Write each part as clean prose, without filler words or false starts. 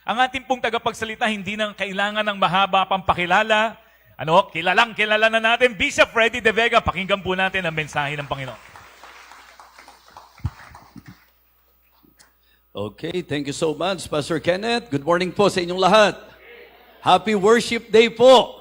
Ang ating pong tagapagsalita hindi nang kailangan ng mahaba pang pakilala. Kilalang kilala na natin, Bishop Freddy De Vega. Pakinggan po natin ang mensahe ng Panginoon. Okay, thank you so much, Pastor Kenneth. Good morning po sa inyong lahat. Happy Worship Day po.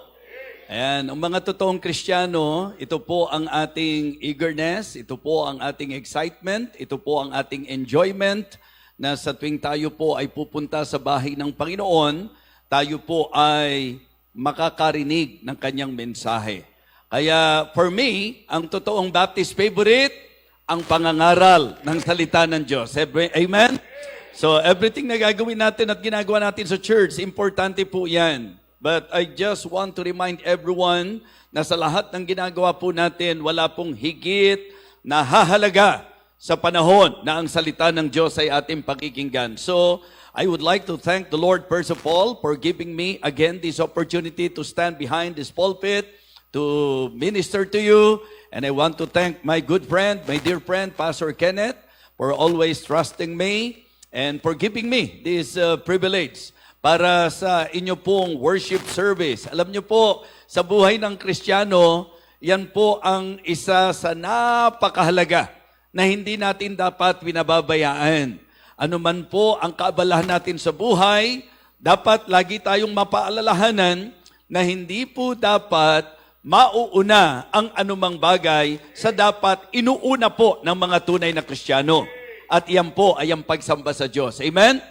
Ayan, ang mga totoong Kristiyano, ito po ang ating eagerness, ito po ang ating excitement, ito po ang ating enjoyment na sa tuwing tayo po ay pupunta sa bahay ng Panginoon, tayo po ay makakarinig ng kanyang mensahe. Kaya for me, ang totoong Baptist favorite, ang pangangaral ng salita ng Diyos. Amen? So everything na gagawin natin at ginagawa natin sa church, importante po yan. But I just want to remind everyone na sa lahat ng ginagawa po natin, wala pong higit na hahalaga sa panahon na ang salita ng Diyos ay ating pakikinggan. So I would like to thank the Lord first of all for giving me again this opportunity to stand behind this pulpit to minister to you. And I want to thank my good friend, my dear friend, Pastor Kenneth, for always trusting me and for giving me this privilege para sa inyo pong worship service. Alam niyo po, sa buhay ng Kristiyano, yan po ang isa sa napakahalaga na hindi natin dapat binababayaan. Ano man po ang kaabalahan natin sa buhay, dapat lagi tayong mapaalalahanan na hindi po dapat mauuna ang anumang bagay sa dapat inuuna po ng mga tunay na Kristiyano. At iyan po ay ang pagsamba sa Diyos. Amen?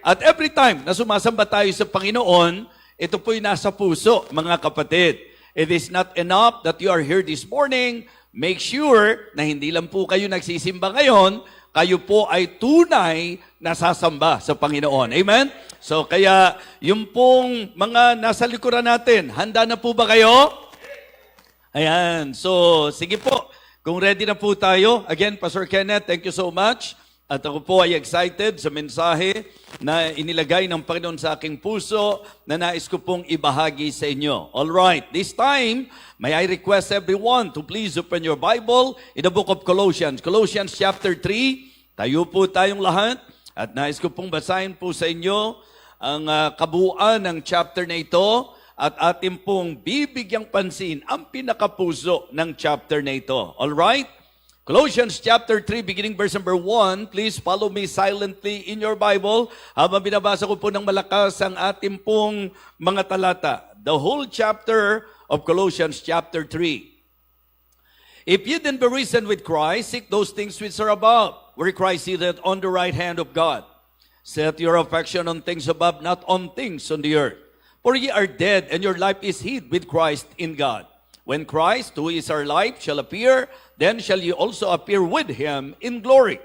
At every time na sumasamba tayo sa Panginoon, ito po'y nasa puso, mga kapatid. It is not enough that you are here this morning. Make sure na hindi lang po kayo nagsisimba ngayon, kayo po ay tunay na sasamba sa Panginoon. Amen? So kaya yung pong mga nasa likuran natin, handa na po ba kayo? Ayan. So, sige po. Kung ready na po tayo, again, Pastor Kenneth, thank you so much. At ako po ay excited sa mensahe na inilagay ng Panginoon sa aking puso na nais ko pong ibahagi sa inyo. All right. This time, may I request everyone to please open your Bible in the book of Colossians. Colossians chapter 3. Tayo po tayong lahat. At nais ko pong basahin po sa inyo ang kabuuan ng chapter na ito. At atin pong bibigyang pansin ang pinakapuso ng chapter na ito. All right? Colossians chapter 3, beginning verse number 1. Please follow me silently in your Bible. Habang binabasa ko po ng malakas ang atin pong mga talata. The whole chapter of Colossians chapter 3. If you then be risen with Christ, seek those things which are above, where Christ sitteth on the right hand of God. Set your affection on things above, not on things on the earth. For ye are dead, and your life is hid with Christ in God. When Christ, who is our life, shall appear, then shall ye also appear with him in glory.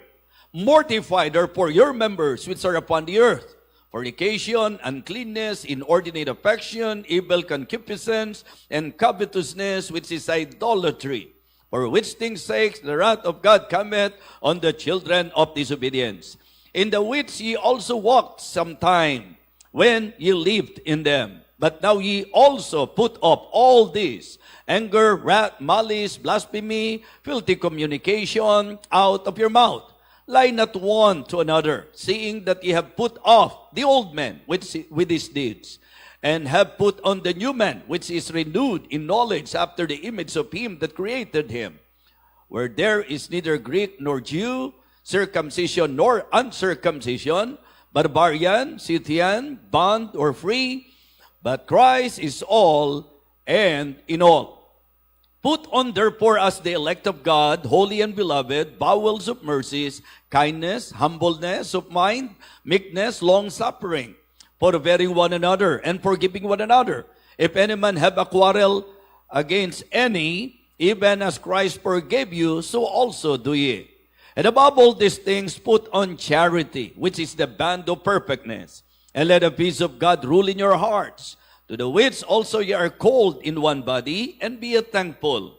Mortify therefore your members which are upon the earth, fornication, uncleanness, inordinate affection, evil concupiscence, and covetousness, which is idolatry. For which things sake the wrath of God cometh on the children of disobedience, in the which ye also walked sometime, when ye lived in them. But now ye also put off all this, anger, wrath, malice, blasphemy, filthy communication out of your mouth. Lie not one to another, seeing that ye have put off the old man with his deeds, and have put on the new man, which is renewed in knowledge after the image of him that created him. Where there is neither Greek nor Jew, circumcision nor uncircumcision, barbarian, Scythian, bond or free, but Christ is all and in all. Put on therefore as the elect of God, holy and beloved, bowels of mercies, kindness, humbleness of mind, meekness, long-suffering, forbearing one another, and forgiving one another. If any man have a quarrel against any, even as Christ forgave you, so also do ye. And above all these things, put on charity, which is the band of perfectness. And let the peace of God rule in your hearts, to the which also ye are called in one body, and be ye thankful.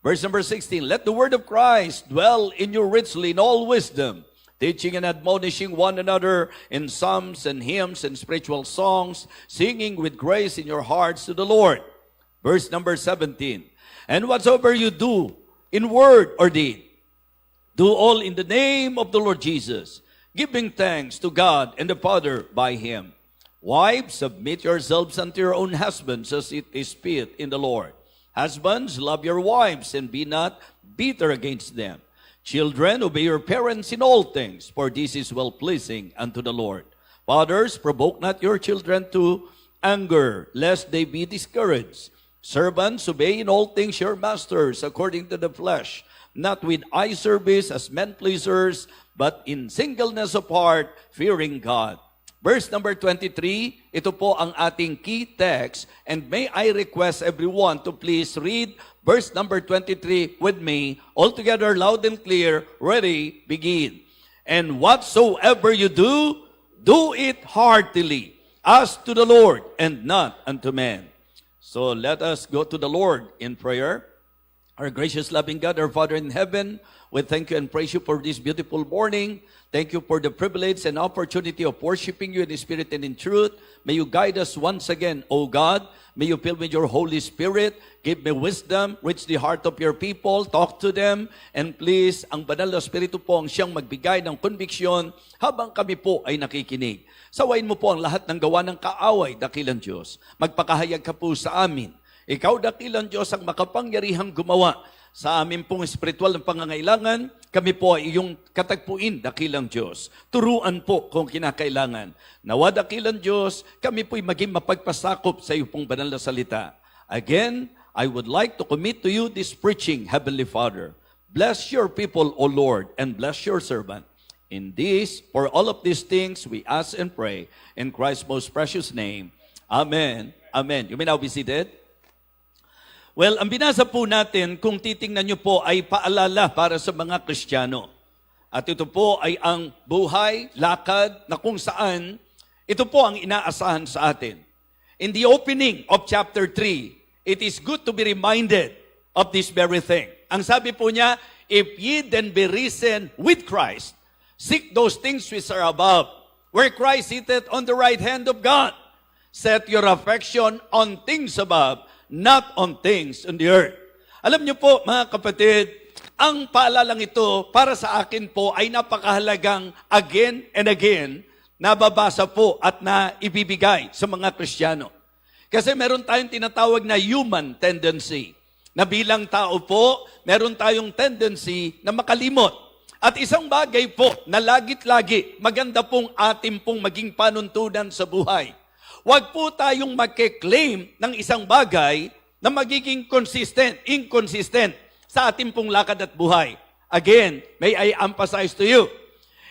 Verse number 16, let the word of Christ dwell in you richly in all wisdom, teaching and admonishing one another in psalms and hymns and spiritual songs, singing with grace in your hearts to the Lord. Verse number 17, and whatsoever you do in word or deed, do all in the name of the Lord Jesus, giving thanks to God and the Father by him. Wives, submit yourselves unto your own husbands as it is fit in the Lord. Husbands, love your wives and be not bitter against them. Children, obey your parents in all things, for this is well-pleasing unto the Lord. Fathers, provoke not your children to anger, lest they be discouraged. Servants, obey in all things your masters according to the flesh, not with eye service as men pleasers, but in singleness of heart, fearing God. Verse number 23, ito po ang ating key text, and may I request everyone to please read verse number 23 with me, all together loud and clear, ready, begin. And whatsoever you do, do it heartily, as to the Lord, and not unto men. So let us go to the Lord in prayer. Our gracious, loving God, our Father in heaven, we thank you and praise you for this beautiful morning. Thank you for the privilege and opportunity of worshiping you in the Spirit and in truth. May you guide us once again, O God. May you fill me with your Holy Spirit. Give me wisdom. Reach the heart of your people. Talk to them. And please, ang banal na Espiritu po ang siyang magbigay ng konbiksyon habang kami po ay nakikinig. Sawayin mo po ang lahat ng gawa ng kaaway, dakilang Diyos. Magpakahayag ka po sa amin. Ikaw, dakilang Diyos, ang makapangyarihang gumawa sa amin pong espiritual ng pangangailangan. Kami po ay iyong katagpuin, dakilang Diyos. Turuan po kung kinakailangan. Nawa, dakilang Diyos, kami po'y maging mapagpasakop sa iyo pong banal na salita. Again, I would like to commit to you this preaching, Heavenly Father. Bless your people, O Lord, and bless your servant. In this, for all of these things, we ask and pray in Christ's most precious name. Amen. Amen. You may now be seated. Well, ang binasa po natin, kung titingnan nyo po, ay paalala para sa mga Kristiyano. At ito po ay ang buhay, lakad, na kung saan, ito po ang inaasahan sa atin. In the opening of chapter 3, it is good to be reminded of this very thing. Ang sabi po niya, if ye then be risen with Christ, seek those things which are above, where Christ sitteth on the right hand of God. Set your affection on things above, not on things on the earth. Alam niyo po, mga kapatid, ang paalalang ito para sa akin po ay napakahalagang again and again nababasa po at na ibibigay sa mga Kristiyano. Kasi meron tayong tinatawag na human tendency. Na bilang tao po, meron tayong tendency na makalimot. At isang bagay po na lagit-lagi maganda pong ating pong maging panuntunan sa buhay. Huwag po tayong magke-claim ng isang bagay na magiging inconsistent sa ating pong lakad at buhay. Again, may I emphasize to you,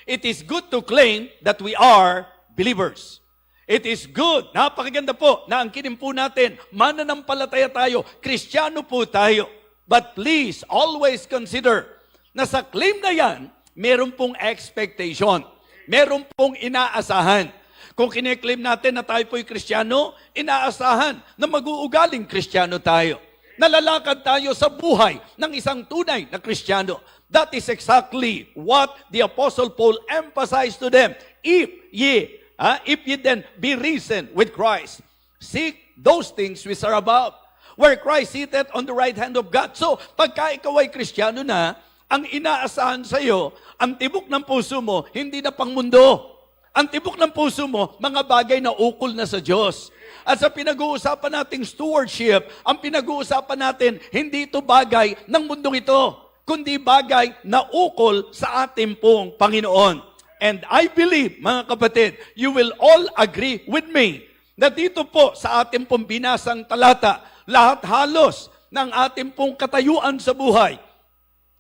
it is good to claim that we are believers. It is good, napakaganda po, na angkinin po natin, mananampalataya tayo, Kristiyano po tayo. But please, always consider na sa claim na yan, meron pong expectation, meron pong inaasahan. Kung kine-claim natin na tayo po'y Kristiyano, inaasahan na mag-uugaling Kristiyano tayo. Nalalakad tayo sa buhay ng isang tunay na Kristiyano. That is exactly what the Apostle Paul emphasized to them. If ye then be risen with Christ, seek those things which are above, where Christ sitteth on the right hand of God. So, pagka ikaw ay Kristiyano na, ang inaasahan sa iyo, ang tibok ng puso mo, hindi na pang mundo. Ang tibok ng puso mo, mga bagay na ukol na sa Diyos. At sa pinag-uusapan nating stewardship, ang pinag-uusapan natin, hindi ito bagay ng mundong ito, kundi bagay na ukol sa ating pong Panginoon. And I believe, mga kapatid, you will all agree with me na dito po sa ating pong binasang talata, lahat halos ng ating pong katayuan sa buhay.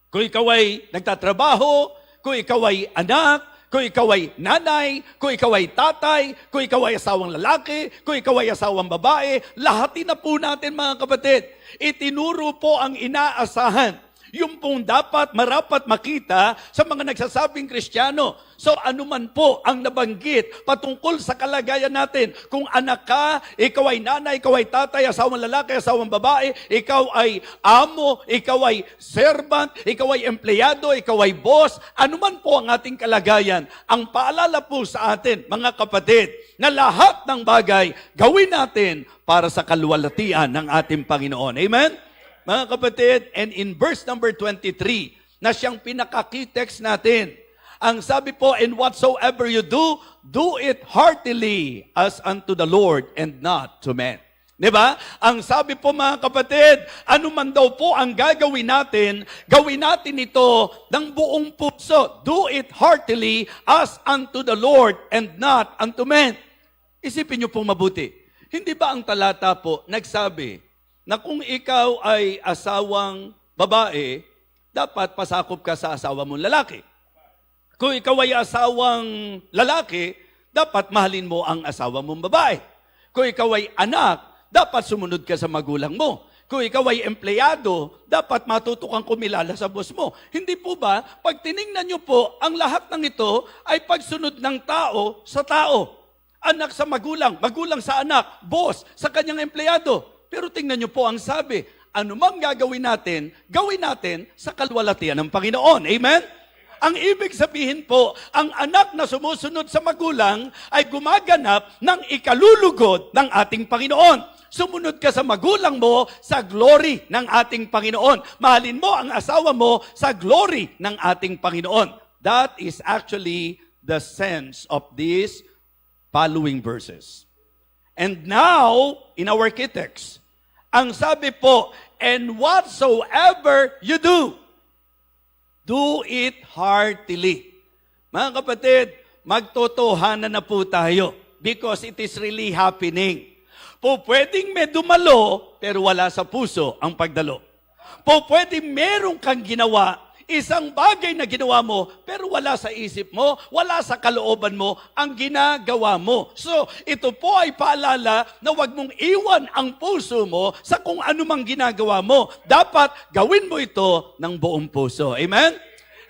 Kung ikaw ay nagtatrabaho, kung ikaw ay anak, kung ikaw ay nanay, kung ikaw ay tatay, kung ikaw ay asawang lalaki, kung ikaw ay asawang babae, lahatin na po natin, mga kapatid. Itinuro po ang inaasahan, yung pong dapat marapat makita sa mga nagsasabing Kristiyano. So anuman po ang nabanggit patungkol sa kalagayan natin, kung anak ka, ikaw ay nanay, ikaw ay tatay, asawang lalaki, asawang babae, ikaw ay amo, ikaw ay servant, ikaw ay empleyado, ikaw ay boss, anuman po ang ating kalagayan, ang paalala po sa atin, mga kapatid, na lahat ng bagay gawin natin para sa kaluwalhatian ng ating Panginoon. Amen? Mga kapatid, and in verse number 23, na siyang pinaka-key text natin, Ang sabi po, and whatsoever you do, do it heartily as unto the Lord and not to men. Diba? Ang sabi po mga kapatid, ano man daw po ang gagawin natin ito ng buong puso. Do it heartily as unto the Lord and not unto men. Isipin niyo pong mabuti. Hindi ba ang talata po nagsabi na kung ikaw ay asawang babae, dapat pasakop ka sa asawa mong lalaki. Kung ikaw ay asawang lalaki, dapat mahalin mo ang asawa mong babae. Kung ikaw ay anak, dapat sumunod ka sa magulang mo. Kung ikaw ay empleyado, dapat matuto kang kumilala sa boss mo. Hindi po ba, pag tiningnan nyo po, ang lahat ng ito ay pagsunod ng tao sa tao. Anak sa magulang, magulang sa anak, boss sa kanyang empleyado. Pero tingnan nyo po ang sabi, anumang gagawin natin sa kalwalatian ng Panginoon. Amen? Ang ibig sabihin po, ang anak na sumusunod sa magulang ay gumaganap ng ikalulugod ng ating Panginoon. Sumunod ka sa magulang mo sa glory ng ating Panginoon. Mahalin mo ang asawa mo sa glory ng ating Panginoon. That is actually the sense of these following verses. And now, in our key text, ang sabi po, and whatsoever you do, do it heartily. Mga kapatid, magtotohanan na po tayo because it is really happening. Po pwedeng may dumalo, pero wala sa puso ang pagdalo. Po pwedeng merong kang ginawa, isang bagay na ginawa mo, pero wala sa isip mo, wala sa kalooban mo, ang ginagawa mo. So, ito po ay paalala na huwag mong iwan ang puso mo sa kung anumang ginagawa mo. Dapat gawin mo ito ng buong puso. Amen?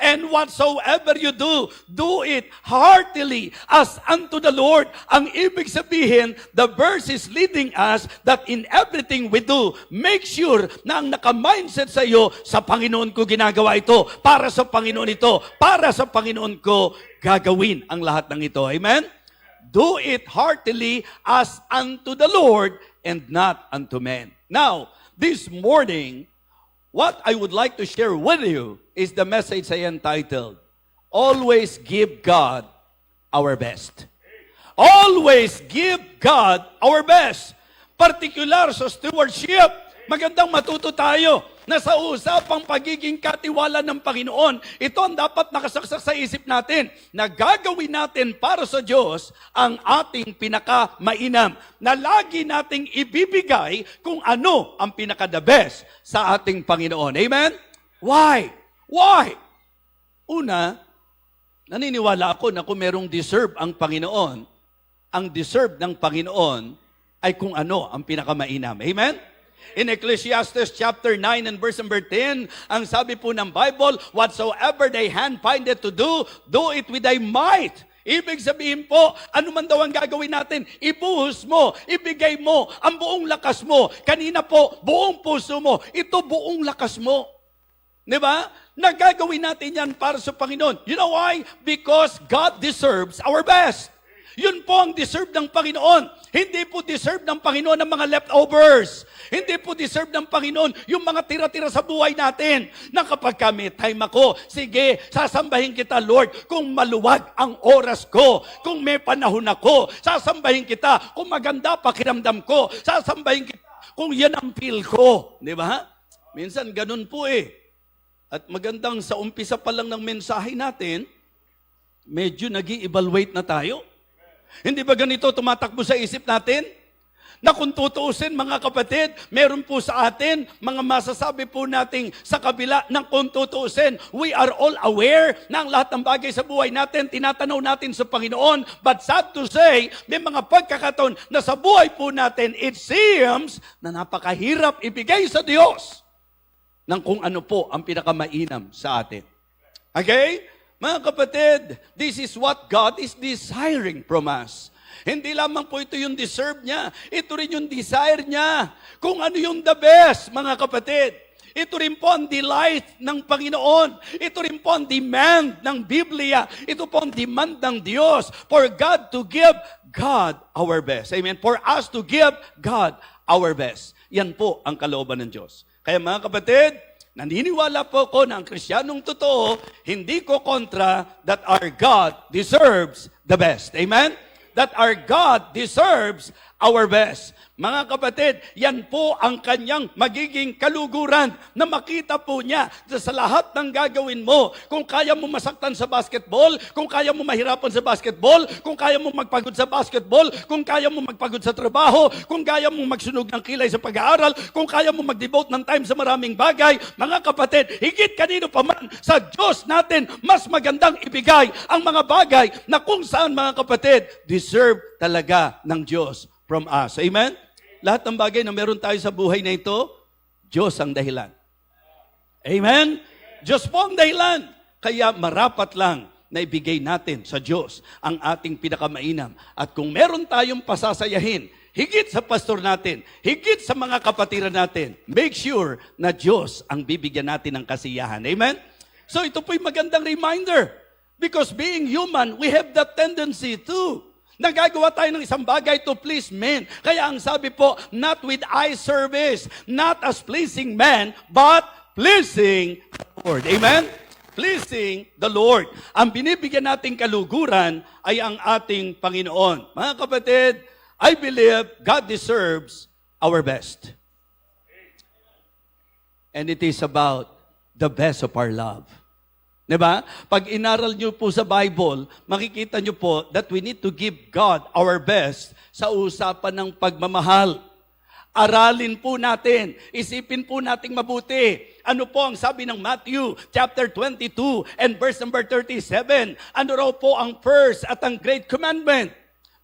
And whatsoever you do, do it heartily as unto the Lord. Ang ibig sabihin, the verse is leading us that in everything we do, make sure na ang naka-mindset sa iyo, sa Panginoon ko ginagawa ito, para sa Panginoon ito, para sa Panginoon ko gagawin ang lahat ng ito. Amen? Do it heartily as unto the Lord and not unto men. Now, this morning, what I would like to share with you is the message I entitled, Always Give God Our Best. Always give God our best. Particular sa stewardship, magandang matuto tayo na sa usapang pagiging katiwala ng Panginoon, ito ang dapat nakasaksak sa isip natin, na gagawin natin para sa Diyos ang ating pinaka-mainam, na lagi nating ibibigay kung ano ang pinaka-the best sa ating Panginoon. Amen? Why? Why? Una, naniniwala ako na kung merong deserve ang Panginoon, ang deserve ng Panginoon ay kung ano ang pinaka-mainam. Amen? In Ecclesiastes chapter 9 and verse number 10, ang sabi po ng Bible, whatsoever thy hand findeth to do, do it with thy might. Ibig sabihin po, ano man daw ang gagawin natin, ibuhos mo, ibigay mo, ang buong lakas mo. Kanina po, buong puso mo, ito buong lakas mo. Diba? Nagagawin natin yan para sa Panginoon. You know why? Because God deserves our best. Yun po ang deserve ng Panginoon. Hindi po deserve ng Panginoon ng mga leftovers. Hindi po deserve ng Panginoon yung mga tira-tira sa buhay natin. Na kapag kami time ako, sige, sasambahin kita, Lord, kung maluwag ang oras ko. Kung may panahon ako, sasambahin kita. Kung maganda pakiramdam ko, sasambahin kita. Kung yan ang feel ko. Di ba? Minsan ganun po eh. At magandang sa umpisa pa lang ng mensahe natin, medyo nag-i-evaluate na tayo. Hindi ba ganito tumatakbo sa isip natin? Na kung tutuusin mga kapatid, meron po sa atin mga masasabi po nating sa kabila ng kung tutuusin. We are all aware na ang lahat ng bagay sa buhay natin, tinatanaw natin sa Panginoon. But sad to say, may mga pagkakataon na sa buhay po natin, it seems na napakahirap ibigay sa Diyos ng kung ano po ang pinakamainam sa atin. Okay? Mga kapatid, this is what God is desiring from us. Hindi lamang po ito yung deserve niya. Ito rin yung desire niya. Kung ano yung the best, mga kapatid. Ito rin po ang delight ng Panginoon. Ito rin po ang demand ng Biblia. Ito po ang demand ng Diyos for God to give God our best. Amen? For us to give God our best. Yan po ang kalooban ng Diyos. Kaya mga kapatid, Naniniwala po ko na ang Kristiyanong totoo, hindi ko kontra that our God deserves the best. Amen? That our God deserves our best. Mga kapatid, yan po ang kanyang magiging kaluguran na makita po niya sa lahat ng gagawin mo. Kung kaya mo masaktan sa basketball, kung kaya mo mahirapan sa basketball, kung kaya mo magpagod sa basketball, kung kaya mo magpagod sa trabaho, kung kaya mo magsunog ng kilay sa pag-aaral, kung kaya mo mag-devote ng time sa maraming bagay, mga kapatid, higit kanino pa man sa Diyos natin, mas magandang ibigay ang mga bagay na kung saan, mga kapatid, deserve talaga ng Diyos from us. Amen? Lahat ng bagay na meron tayo sa buhay na ito, Diyos ang dahilan. Amen? Diyos po ang dahilan. Kaya marapat lang na ibigay natin sa Diyos ang ating pinakamainam. At kung meron tayong pasasayahin, higit sa pastor natin, higit sa mga kapatiran natin, make sure na Diyos ang bibigyan natin ng kasiyahan. Amen? So ito po'y magandang reminder. Because being human, we have that tendency too. Nagagawa tayo ng isang bagay to please men. Kaya ang sabi po, not with eye service, not as pleasing man, but pleasing the Lord. Amen? Pleasing the Lord. Ang binibigyan nating kaluguran ay ang ating Panginoon. Mga kapatid, I believe God deserves our best. And it is about the best of our love. Diba? Pag inaral nyo po sa Bible, makikita nyo po that we need to give God our best sa usapan ng pagmamahal. Aralin po natin, isipin po nating mabuti. Ano po ang sabi ng Matthew chapter 22 and verse number 37? Ano raw po ang first at ang great commandment?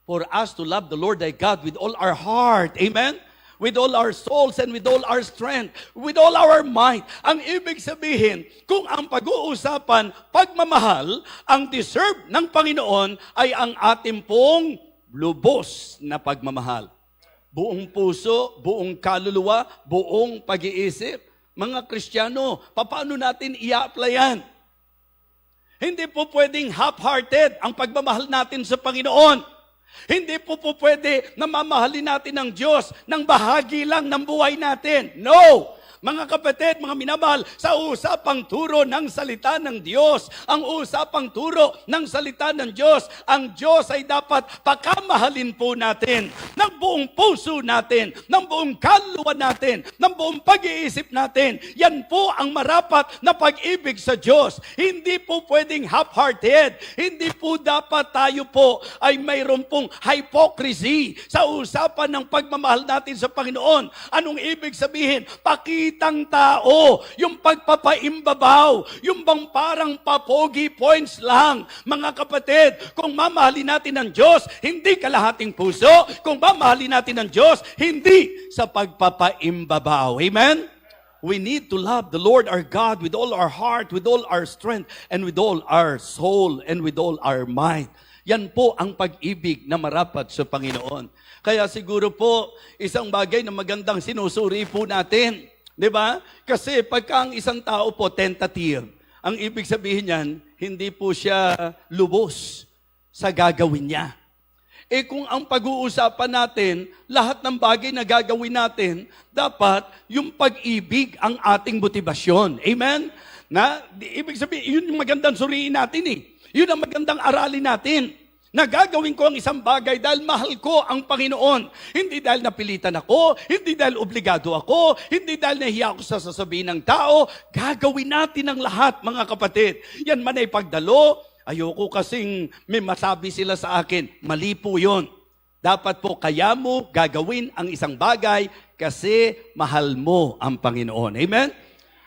For us to love the Lord thy God with all our heart. Amen? With all our souls and with all our strength, with all our might. Ang ibig sabihin, kung ang pag-uusapan, pagmamahal, ang deserve ng Panginoon ay ang ating pong lubos na pagmamahal. Buong puso, buong kaluluwa, buong pag-iisip. Mga Kristiyano, paano natin i-apply yan? Hindi po pwedeng half-hearted ang pagmamahal natin sa Panginoon. Hindi po pwede na mamahalin natin ng Diyos ng bahagi lang ng buhay natin. No! Mga kapatid, mga minamahal, sa usapang turo ng salita ng Diyos, ang usapang turo ng salita ng Diyos, ang Diyos ay dapat pakamahalin po natin ng buong puso natin, ng buong kaluluwa natin, ng buong pag-iisip natin. Yan po ang marapat na pag-ibig sa Diyos. Hindi po pwedeng half-hearted. Hindi po dapat tayo po ay mayroon pong hypocrisy sa usapan ng pagmamahal natin sa Panginoon. Anong ibig sabihin? Pakitang tao, yung pagpapaimbabaw, yung bang parang papogi points lang. Mga kapatid, kung mamahalin natin ng Diyos, hindi kalahating puso. Kung mamahalin natin ng Diyos, hindi sa pagpapaimbabaw. Amen? We need to love the Lord our God with all our heart, with all our strength, and with all our soul, and with all our mind. Yan po ang pag-ibig na marapat sa Panginoon. Kaya siguro po, isang bagay na magandang sinusuri po natin. Di ba? Kasi pagka ang isang tao po tentative, ang ibig sabihin niyan, hindi po siya lubos sa gagawin niya. Eh kung ang pag-uusapan natin, lahat ng bagay na gagawin natin, dapat yung pag-ibig ang ating motibasyon. Amen? Ibig sabihin, yun yung magandang suriin natin eh. Yun ang magandang aralin natin. Na gagawin ko ang isang bagay dahil mahal ko ang Panginoon. Hindi dahil napilitan ako, hindi dahil obligado ako, hindi dahil nahiya ako sa sasabihin ng tao. Gagawin natin ang lahat, mga kapatid. Yan man ay pagdalo, ayoko kasing may masabi sila sa akin. Mali po yun. Dapat po kaya mo gagawin ang isang bagay kasi mahal mo ang Panginoon. Amen?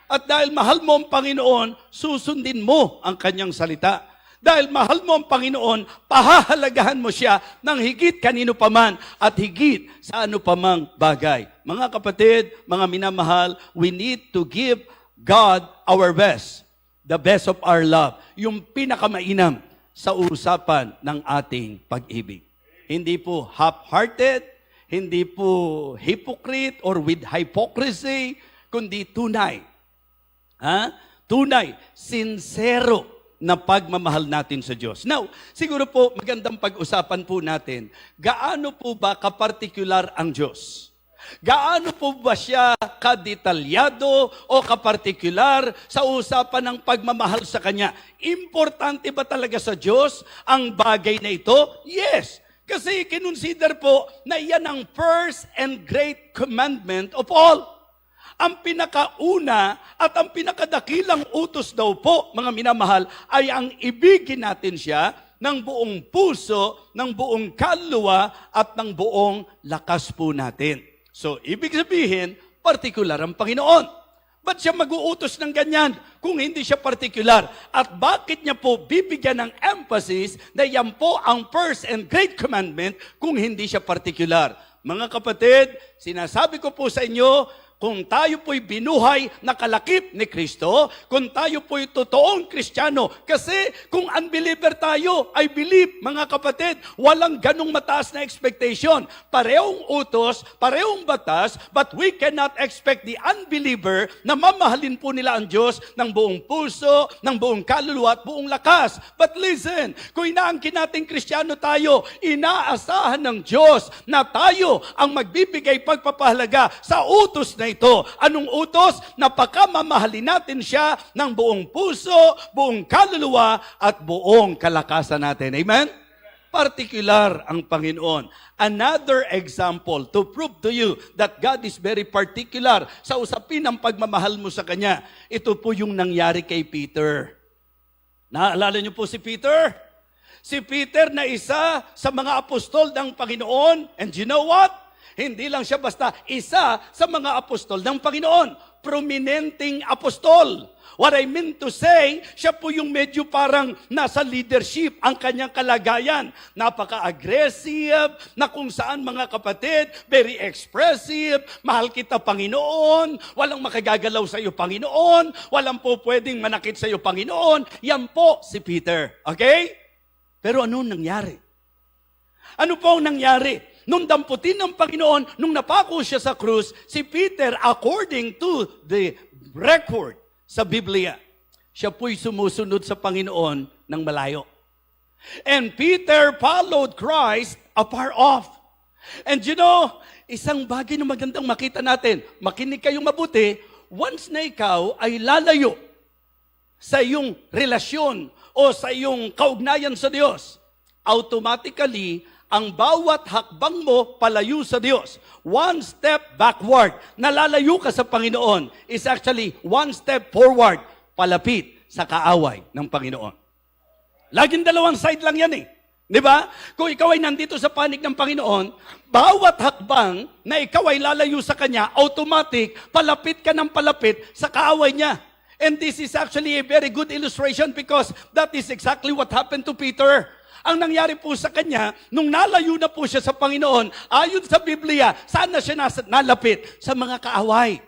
At dahil mahal mo ang Panginoon, susundin mo ang kanyang salita. Dahil mahal mo ang Panginoon, pahahalagahan mo siya ng higit kanino paman at higit sa ano pamang bagay. Mga kapatid, mga minamahal, we need to give God our best, the best of our love, yung pinakamainam sa usapan ng ating pag-ibig. Hindi po half-hearted, hindi po hypocrite or with hypocrisy, kundi tunay. Tunay, sincero na pagmamahal natin sa Diyos. Now, siguro po magandang pag-usapan po natin, gaano po ba kapartikular ang Diyos? Gaano po ba siya kadetalyado o kapartikular sa usapan ng pagmamahal sa Kanya? Importante ba talaga sa Diyos ang bagay na ito? Yes. Kasi kinonsider po na iyan ang first and great commandment of all. Ang pinakauna at ang pinakadakilang utos daw po, mga minamahal, ay ang ibigin natin siya ng buong puso, ng buong kaluluwa, at ng buong lakas po natin. So, ibig sabihin, partikular ang Panginoon. Ba't siya mag-uutos ng ganyan kung hindi siya partikular? At bakit niya po bibigyan ng emphasis na yan po ang first and great commandment kung hindi siya partikular? Mga kapatid, sinasabi ko po sa inyo, kung tayo po'y binuhay na kalakip ni Kristo, kung tayo po'y totoong Kristiyano, kasi kung unbeliever tayo, I believe, mga kapatid, walang ganong mataas na expectation. Parehong utos, parehong batas, but we cannot expect the unbeliever na mamahalin po nila ang Diyos ng buong puso, ng buong kaluluwa at buong lakas. But listen, kung inaangkin natin Kristiyano tayo, inaasahan ng Diyos na tayo ang magbibigay pagpapahalaga sa utos na ito. Anong utos? Napakamamahalin natin siya ng buong puso, buong kaluluwa, at buong kalakasan natin. Amen? Partikular ang Panginoon. Another example to prove to you that God is very particular sa usapin ng pagmamahal mo sa Kanya. Ito po yung nangyari kay Peter. Naalala niyo po si Peter? Si Peter na isa sa mga apostol ng Panginoon. And you know what? Hindi lang siya basta isa sa mga apostol ng Panginoon. Prominenteng apostol. What I mean to say, siya po yung medyo parang nasa leadership ang kanyang kalagayan. Napaka-aggressive, na kung saan mga kapatid, very expressive, mahal kita Panginoon, walang makagagalaw sa iyo Panginoon, walang po pwedeng manakit sa iyo Panginoon. Yan po si Peter. Okay? Pero ano nangyari? Ano po ang nangyari? Nung damputin ng Panginoon, nung napako siya sa krus, si Peter, according to the record sa Biblia, siya po'y sumusunod sa Panginoon ng malayo. And Peter followed Christ afar off. And you know, isang bagay na magandang makita natin, makinig kayong mabuti, once na ikaw ay lalayo sa iyong relasyon o sa iyong kaugnayan sa Diyos, automatically, ang bawat hakbang mo palayo sa Diyos, one step backward, nalalayo ka sa Panginoon, is actually one step forward, palapit sa kaaway ng Panginoon. Laging dalawang side lang yan eh. Di ba? Kung ikaw ay nandito sa panig ng Panginoon, bawat hakbang na ikaw ay lalayo sa Kanya, automatic, palapit ka ng palapit sa kaaway niya. And this is actually a very good illustration because that is exactly what happened to Peter. Ang nangyari po sa kanya, nung nalayo na po siya sa Panginoon, ayon sa Biblia, saan na siya nalapit? Sa mga kaaway.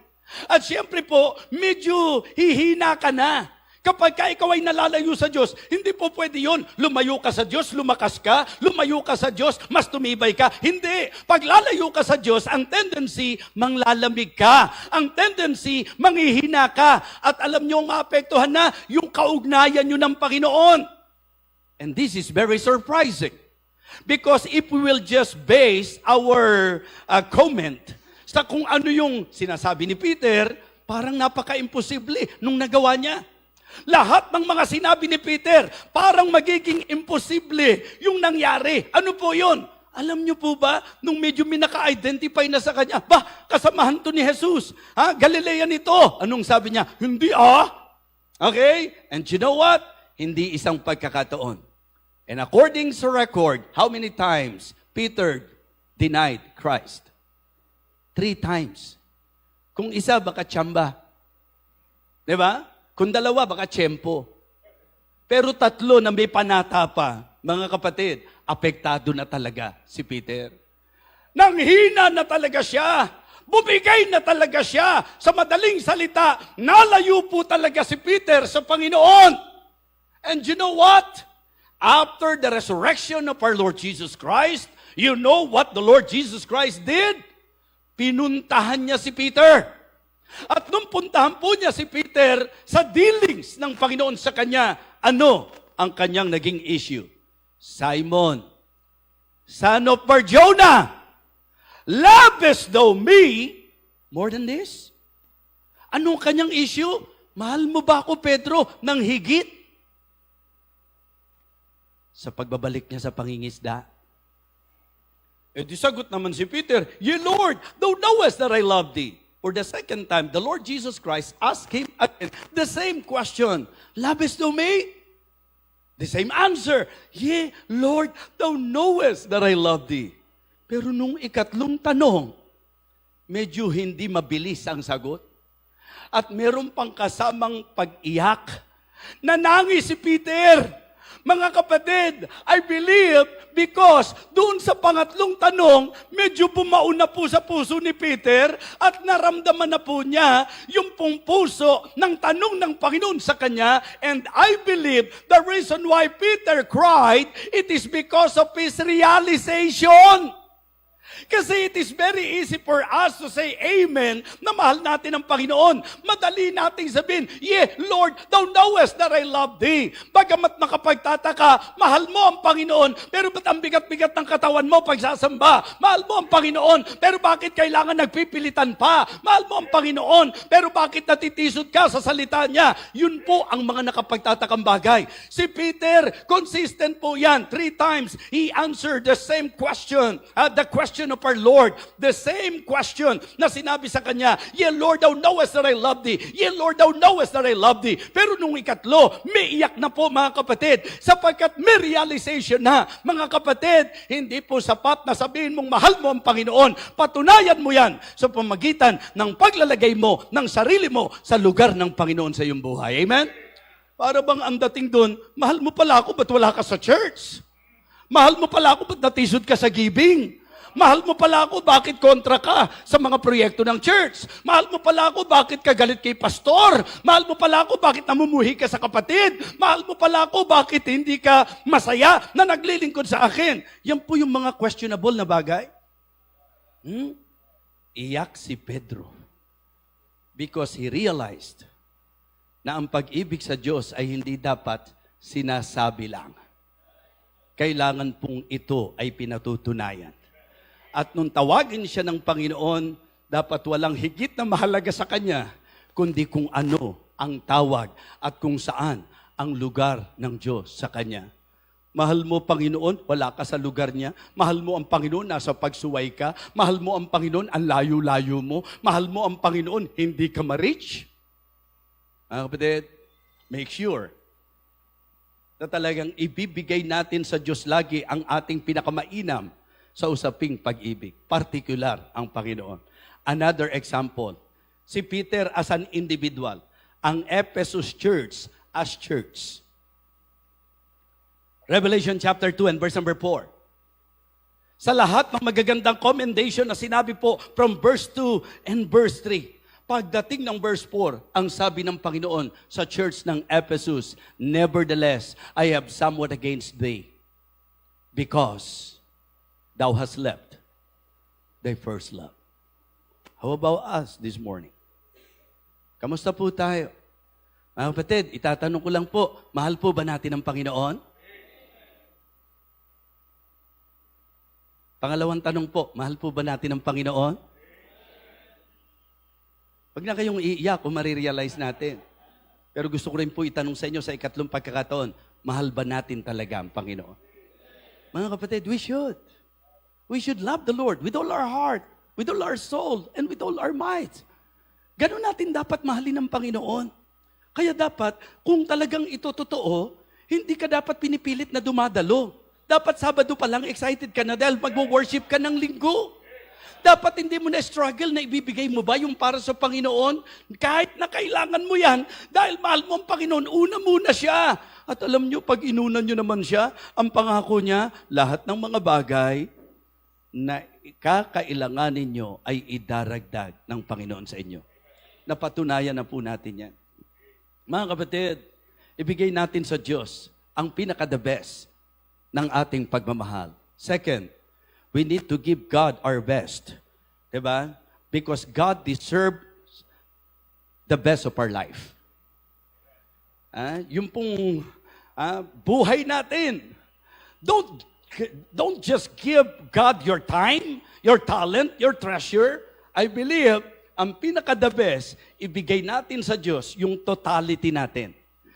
At siyempre po, medyo hihina ka na. Kapag ikaw ay nalalayo sa Diyos, hindi po pwede yun. Lumayo ka sa Diyos, lumakas ka. Lumayo ka sa Diyos, mas tumibay ka. Hindi. Pag lalayo ka sa Diyos, ang tendency, manglalamig ka. Ang tendency, manghihina ka. At alam nyo, maapektuhan na yung kaugnayan nyo ng Panginoon. And this is very surprising. Because if we will just base our comment sa kung ano yung sinasabi ni Peter, parang napaka-imposible nung nagawa niya. Lahat ng mga sinabi ni Peter, parang magiging imposible yung nangyari. Ano po yun? Alam niyo po ba, nung medyo minaka-identify na sa kanya, kasamahan to ni Jesus. Galilean ito. Anong sabi niya? Hindi Okay? And you know what? Hindi isang pagkakataon. And according to record, how many times Peter denied Christ? 3 times. Kung isa, baka tsamba. Diba? Kung dalawa, baka tiyempo. Pero 3 na may panata pa, mga kapatid, apektado na talaga si Peter. Nanghina na talaga siya. Bumigay na talaga siya. Sa madaling salita, nalayo po talaga si Peter sa Panginoon. And you know what? After the resurrection of our Lord Jesus Christ, you know what the Lord Jesus Christ did? Pinuntahan niya si Peter. At nung puntahan po niya si Peter sa dealings ng Panginoon sa kanya, ano ang kanyang naging issue? Simon, son of Bar-Jonah, Lovest thou me more than this? Anong kanyang issue? Mahal mo ba ako, Pedro, ng higit? Sa pagbabalik niya sa pangingisda. Eh di sagot naman si Peter, Yea, Lord, thou knowest that I love thee. For the second time, the Lord Jesus Christ asked him again the same question. Lovest thou me? The same answer. Yea, Lord, thou knowest that I love thee. Pero nung ikatlong tanong, medyo hindi mabilis ang sagot. At meron pang kasamang pag-iyak. Nanangis si Peter. Mga kapatid, I believe because doon sa pangatlong tanong, medyo bumauna po sa puso ni Peter at naramdaman na po niya yung pong puso ng tanong ng Panginoon sa kanya. And I believe the reason why Peter cried, it is because of his realization. Kasi it is very easy for us to say amen na mahal natin ang Panginoon. Madali nating sabihin, Yea, Lord, thou knowest that I love thee. Bagamat makapagtataka, mahal mo ang Panginoon, pero ba't ang bigat-bigat ng katawan mo pagsasamba? Mahal mo ang Panginoon, pero bakit kailangan nagpipilitan pa? Mahal mo ang Panginoon, pero bakit natitisod ka sa salita niya? Yun po ang mga nakapagtatakang bagay. Si Peter, consistent po yan. 3 times, he answered the same question. The question of our Lord, the same question na sinabi sa kanya, Yea, Lord, thou knowest that I love thee. Yea, Lord, thou knowest that I love thee. Pero nung ikatlo, may iyak na po mga kapatid, sapagkat may realization na, mga kapatid, hindi po sapat na sabihin mong mahal mo ang Panginoon. Patunayan mo yan sa pamagitan ng paglalagay mo ng sarili mo sa lugar ng Panginoon sa iyong buhay. Amen? Para bang ang dating doon, mahal mo pala ako, ba't wala ka sa church? Mahal mo pala ako, ba't natisod ka sa giving? Mahal mo pala ako, bakit kontra ka sa mga proyekto ng church? Mahal mo pala ako, bakit ka galit kay pastor? Mahal mo pala ako, bakit namumuhi ka sa kapatid? Mahal mo pala ako, bakit hindi ka masaya na naglilingkod sa akin? Yan po yung mga questionable na bagay. Iyak si Pedro because he realized na ang pag-ibig sa Diyos ay hindi dapat sinasabi lang. Kailangan pong ito ay pinatutunayan. At nung tawagin siya ng Panginoon, dapat walang higit na mahalaga sa kanya, kundi kung ano ang tawag at kung saan ang lugar ng Diyos sa kanya. Mahal mo, Panginoon, wala ka sa lugar niya. Mahal mo ang Panginoon, nasa pagsuway ka. Mahal mo ang Panginoon, ang layo-layo mo. Mahal mo ang Panginoon, hindi ka ma-reach. Kapatid, make sure na talagang ibibigay natin sa Diyos lagi ang ating pinakamainam sa usaping pag-ibig, particular ang Panginoon. Another example, si Peter as an individual, ang Ephesus church as church. Revelation chapter 2 and verse number 4. Sa lahat ng magagandang commendation na sinabi po from verse 2 and verse 3, pagdating ng verse 4, ang sabi ng Panginoon sa church ng Ephesus, Nevertheless, I have somewhat against thee, because thou hast left thy first love. How about us this morning? Kamusta po tayo? Mga kapatid, itatanong ko lang po, mahal po ba natin ang Panginoon? Pangalawang tanong po, mahal po ba natin ang Panginoon? Huwag na kayong iiyak kung marirealize natin. Pero gusto ko rin po itanong sa inyo sa ikatlong pagkakataon, mahal ba natin talaga ang Panginoon? Mga kapatid, we should. We should love the Lord with all our heart, with all our soul, and with all our might. Ganun natin dapat mahalin ang Panginoon. Kaya dapat, kung talagang ito totoo, hindi ka dapat pinipilit na dumadalo. Dapat Sabado pa lang excited ka na dahil mag-worship ka ng linggo. Dapat hindi mo na struggle na ibibigay mo ba yung para sa Panginoon? Kahit na kailangan mo yan, dahil mahal mo ang Panginoon, una muna siya. At alam nyo, pag inunan nyo naman siya, ang pangako niya, lahat ng mga bagay na kakailangan ninyo ay idaragdag ng Panginoon sa inyo. Napatunayan na po natin yan. Mga kapatid, ibigay natin sa Diyos ang pinaka-the best ng ating pagmamahal. Second, we need to give God our best. Diba? Because God deserves the best of our life. Yung pong buhay natin. Don't don't just give God your time, your talent, your treasure. I believe, ang pinaka-the best, ibigay natin sa Diyos yung totality natin.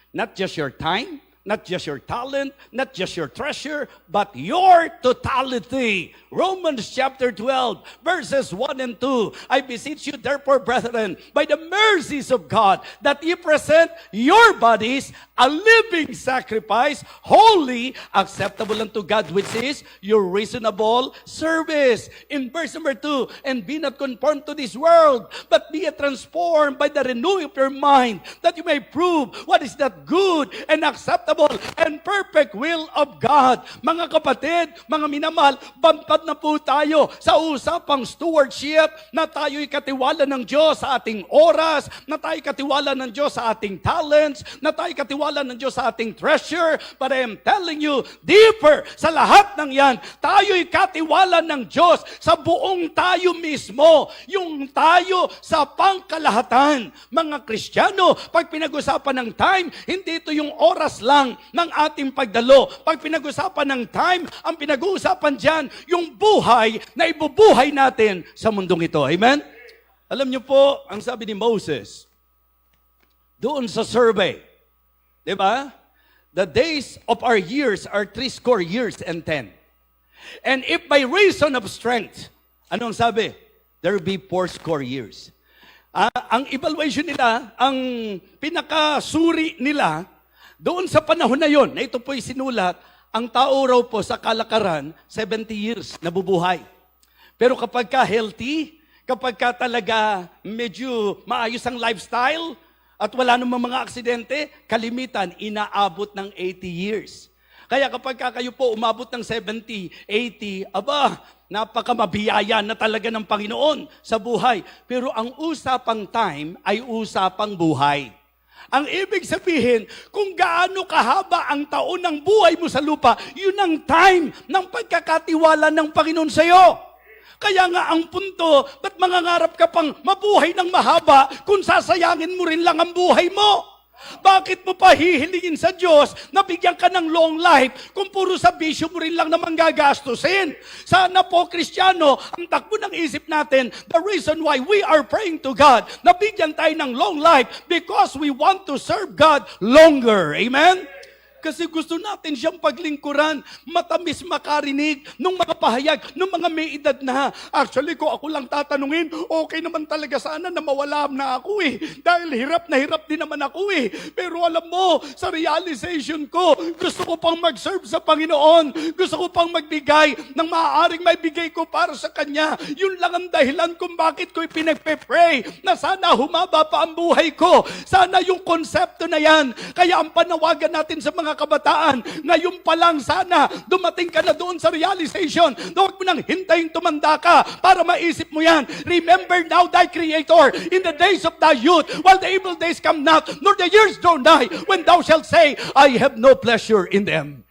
Not just your time, not just your talent, not just your treasure, but your totality. Romans chapter 12, verses 1 and 2. I beseech you, therefore, brethren, by the mercies of God, that ye present your bodies a living sacrifice, holy, acceptable unto God, which is your reasonable service. In verse number 2, and be not conformed to this world, but be ye transformed by the renewing of your mind, that you may prove what is that good and acceptable and perfect will of God. Mga kapatid, mga minamahal, bantad na po tayo sa usapang stewardship, na tayo'y katiwala ng Diyos sa ating oras, na tayo'y katiwala ng Diyos sa ating talents, na tayo'y katiwala ng Diyos sa ating treasure. But I am telling you, deeper sa lahat ng yan, tayo'y katiwala ng Diyos sa buong tayo mismo, yung tayo sa pangkalahatan. Mga Kristiyano, pag pinag-usapan ng time, hindi ito yung oras lang ng ating pagdalo. Pag pinag-usapan ng time, ang pinag-uusapan dyan, yung buhay na ibubuhay natin sa mundong ito. Amen? Alam niyo po, ang sabi ni Moses, doon sa survey, di ba? The days of our years are 70 years and 10. And if by reason of strength, anong sabi? There will be 80 years. Ang evaluation nila, ang pinakasuri nila, doon sa panahon na yon, na ito po'y sinulat, ang tao raw po sa kalakaran, 70 years nabubuhay. Pero kapag ka healthy, kapag ka talaga medyo maayos ang lifestyle, at wala namang mga aksidente, kalimitan, inaabot ng 80 years. Kaya kapag ka kayo po umabot ng 70, 80, aba, napakamabiyaya na talaga ng Panginoon sa buhay. Pero ang usapang time ay usapang buhay. Ang ibig sabihin, kung gaano kahaba ang taon ng buhay mo sa lupa, yun ang time ng pagkakatiwala ng Panginoon sa iyo. Kaya nga ang punto, ba't mangangarap ka pang mabuhay ng mahaba kung sasayangin mo rin lang ang buhay mo? Bakit mo pa hihilingin sa Diyos na bigyan ka ng long life kung puro sa bisyo mo rin lang naman gagastusin? Sana po, Kristiyano, ang takbo ng isip natin, the reason why we are praying to God na bigyan tayo ng long life because we want to serve God longer. Amen? Kasi gusto natin siyang paglingkuran, matamis makarinig ng mga pahayag, ng mga may edad na. Actually, kung ako lang tatanungin, okay naman talaga sana na mawala na ako eh. Dahil hirap na hirap din naman ako eh. Pero alam mo, sa realization ko, gusto ko pang mag-serve sa Panginoon. Gusto ko pang magbigay ng maaaring maibigay ko para sa Kanya. Yun lang ang dahilan kung bakit ko ipinagpe-pray na sana humaba pa ang buhay ko. Sana yung konsepto na yan. Kaya ang panawagan natin sa mga kabataan, ngayon pa lang sana dumating ka na doon sa realization na huwag mo nang hintayin tumanda ka para maisip mo yan. Remember now thy Creator in the days of thy youth, while the evil days come not, nor the years draw nigh, when thou shalt say, I have no pleasure in them.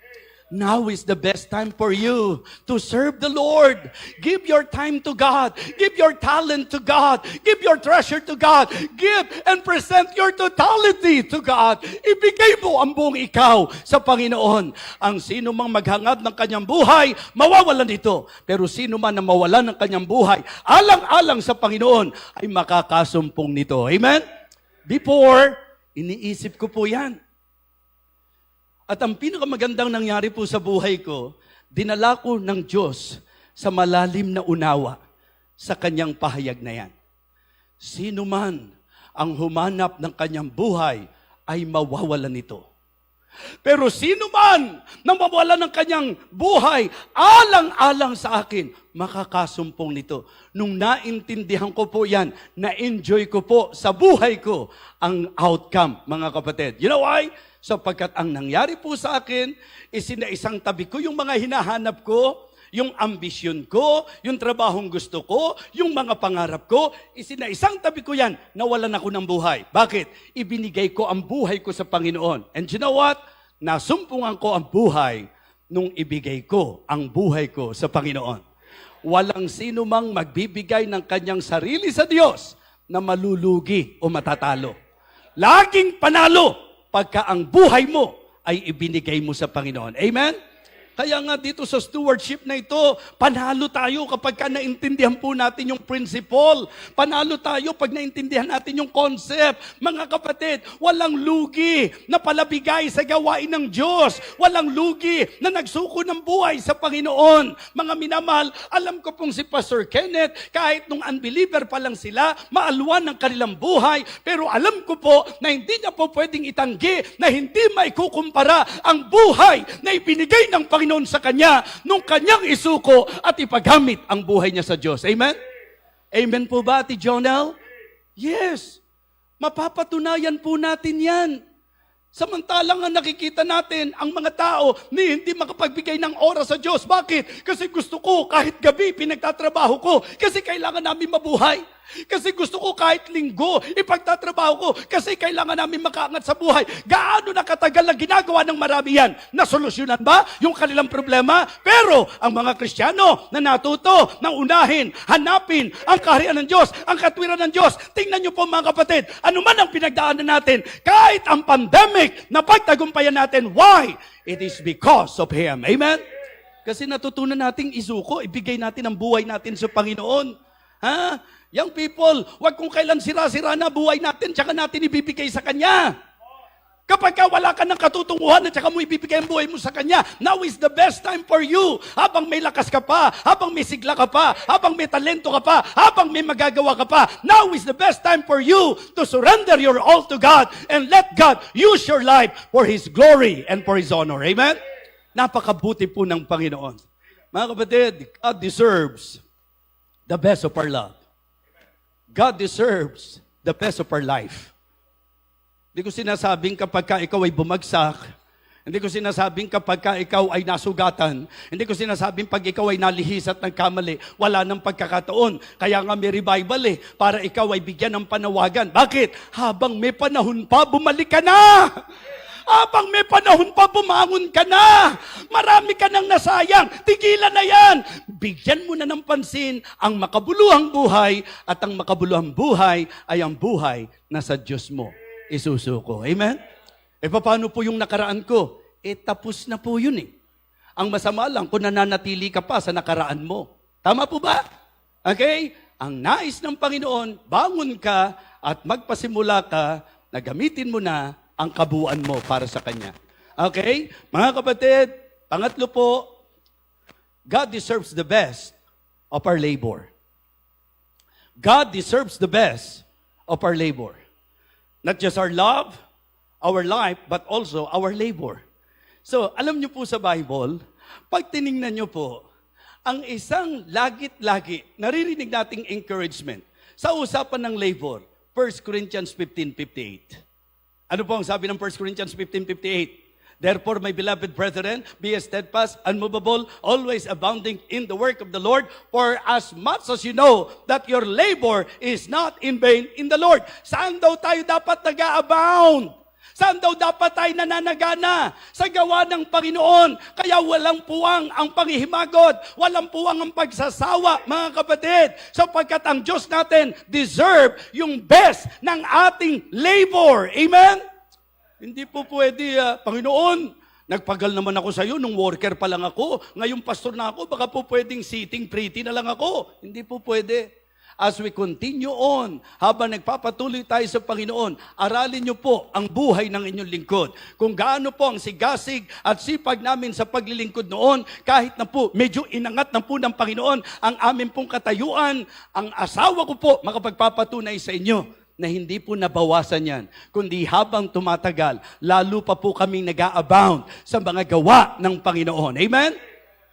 Now is the best time for you to serve the Lord. Give your time to God. Give your talent to God. Give your treasure to God. Give and present your totality to God. Ibigay mo ang buong ikaw sa Panginoon. Ang sino mang maghangad ng kanyang buhay, mawawalan ito. Pero sino man na mawalan ng kanyang buhay, alang-alang sa Panginoon, ay makakasumpong nito. Amen? Before, iniisip ko po yan. At ang pinakamagandang nangyari po sa buhay ko, dinala ko ng Diyos sa malalim na unawa sa kanyang pahayag na yan. Sino man ang humanap ng kanyang buhay ay mawawalan nito. Pero sino man na mawawalan ng kanyang buhay, alang-alang sa akin, makakasumpong nito. Nung naintindihan ko po yan, na-enjoy ko po sa buhay ko ang outcome, mga kapatid. You know why? Sapagkat ang nangyari po sa akin, isinaisang tabi ko yung mga hinahanap ko, yung ambisyon ko, yung trabahong gusto ko, yung mga pangarap ko, isinaisang tabi ko yan, nawalan ako ng buhay. Bakit? Ibinigay ko ang buhay ko sa Panginoon. And you know what? Nasumpungan ko ang buhay nung ibigay ko ang buhay ko sa Panginoon. Walang sino mang magbibigay ng kanyang sarili sa Diyos na malulugi o matatalo. Laging panalo pagka ang buhay mo ay ibinigay mo sa Panginoon. Amen? Kaya nga dito sa stewardship na ito, panalo tayo kapag ka naintindihan po natin yung principle. Panalo tayo pag naintindihan natin yung concept. Mga kapatid, walang lugi na palabigay sa gawain ng Diyos. Walang lugi na nagsuko ng buhay sa Panginoon. Mga minamahal, alam ko pong si Pastor Kenneth, kahit nung unbeliever pa lang sila, maalwan ng kanilang buhay, pero alam ko po na hindi niya po pwedeng itanggi na hindi maikukumpara ang buhay na ibinigay ng Panginoon sa kanya nung kanyang isuko at ipagamit ang buhay niya sa Diyos. Amen? Amen po ba, Ate Jonel? Yes. Mapapatunayan po natin yan. Samantalang ang nakikita natin, ang mga tao ni hindi makapagbigay ng oras sa Diyos. Bakit? Kasi gusto ko kahit gabi pinagtatrabaho ko. Kasi kailangan namin mabuhay. Kasi gusto ko kahit linggo ipagtatrabaho ko. Kasi kailangan namin makaangat sa buhay. Gaano na katagal na ginagawa ng marami yan? Nasolusyonan ba yung kanilang problema? Pero ang mga Kristiyano na natuto ng unahin, hanapin ang kaharian ng Diyos, ang katwiran ng Diyos. Tingnan niyo po mga kapatid, ano man ang pinagdaanan natin, kahit ang pandemic na pagtagumpayan natin, why? It is because of Him. Amen? Kasi natutunan nating isuko, ibigay natin ang buhay natin sa Panginoon. Ha? Young people, wag kung kailan sira-sira na buhay natin, tsaka natin ibibigay sa Kanya. Kapag ka wala ka ng katutunguhan at tsaka mo ibibigay ang buhay mo sa Kanya, now is the best time for you. Habang may lakas ka pa, habang may sigla ka pa, habang may talento ka pa, habang may magagawa ka pa, now is the best time for you to surrender your all to God and let God use your life for His glory and for His honor. Amen? Napakabuti po ng Panginoon. Mga kapatid, God deserves the best of our love. God deserves the best of our life. Hindi ko sinasabing kapag ka ikaw ay bumagsak, hindi ko sinasabing kapag ka ikaw ay nasugatan, hindi ko sinasabing pag ikaw ay nalihis at nagkamali, wala nang pagkakataon. Kaya nga may revival para ikaw ay bigyan ng panawagan. Bakit? Habang may panahon pa, bumalik ka na! Habang may panahon pa, bumangon ka na. Marami ka nang nasayang. Tigilan na yan. Bigyan mo na ng pansin ang makabuluhang buhay at ang makabuluhang buhay ay ang buhay na sa Diyos mo isusuko. Amen? Paano po yung nakaraan ko? Tapos na po yun Ang masama lang kung nananatili ka pa sa nakaraan mo. Tama po ba? Okay? Ang nais ng Panginoon, bangon ka at magpasimula ka na gamitin mo na ang kabuuan mo para sa Kanya. Okay? Mga kapatid, pangatlo po, God deserves the best of our labor. God deserves the best of our labor. Not just our love, our life, but also our labor. So, alam niyo po sa Bible, pag tiningnan niyo po, ang isang lagit-lagi, naririnig nating encouragement sa usapan ng labor, 1 Corinthians 15:58. Ano po ang sabi ng 1 Corinthians 15:58? Therefore, my beloved brethren, be steadfast, unmovable, always abounding in the work of the Lord, for as much as you know that your labor is not in vain in the Lord. Saan daw tayo dapat nag-a-abound? Saan daw dapat tayo nananagana? Sa gawa ng Panginoon. Kaya walang puwang ang panghihimagod, walang puwang ang pagsasawa, mga kapatid. Sapagkat ang Diyos natin deserve yung best ng ating labor. Amen? Hindi po pwede, Panginoon, nagpagal naman ako sa iyo nung worker pa lang ako. Ngayong pastor na ako, baka po pwedeng sitting pretty na lang ako. Hindi po pwede. As we continue on, habang nagpapatuloy tayo sa Panginoon, aralin niyo po ang buhay ng inyong lingkod. Kung gaano po ang sigasig at sipag namin sa paglilingkod noon, kahit na po medyo inangat na po ng Panginoon ang aming pong katayuan, ang asawa ko po makapagpapatunay sa inyo na hindi po nabawasan yan, kundi habang tumatagal, lalo pa po kaming nag-a-abound sa mga gawa ng Panginoon. Amen?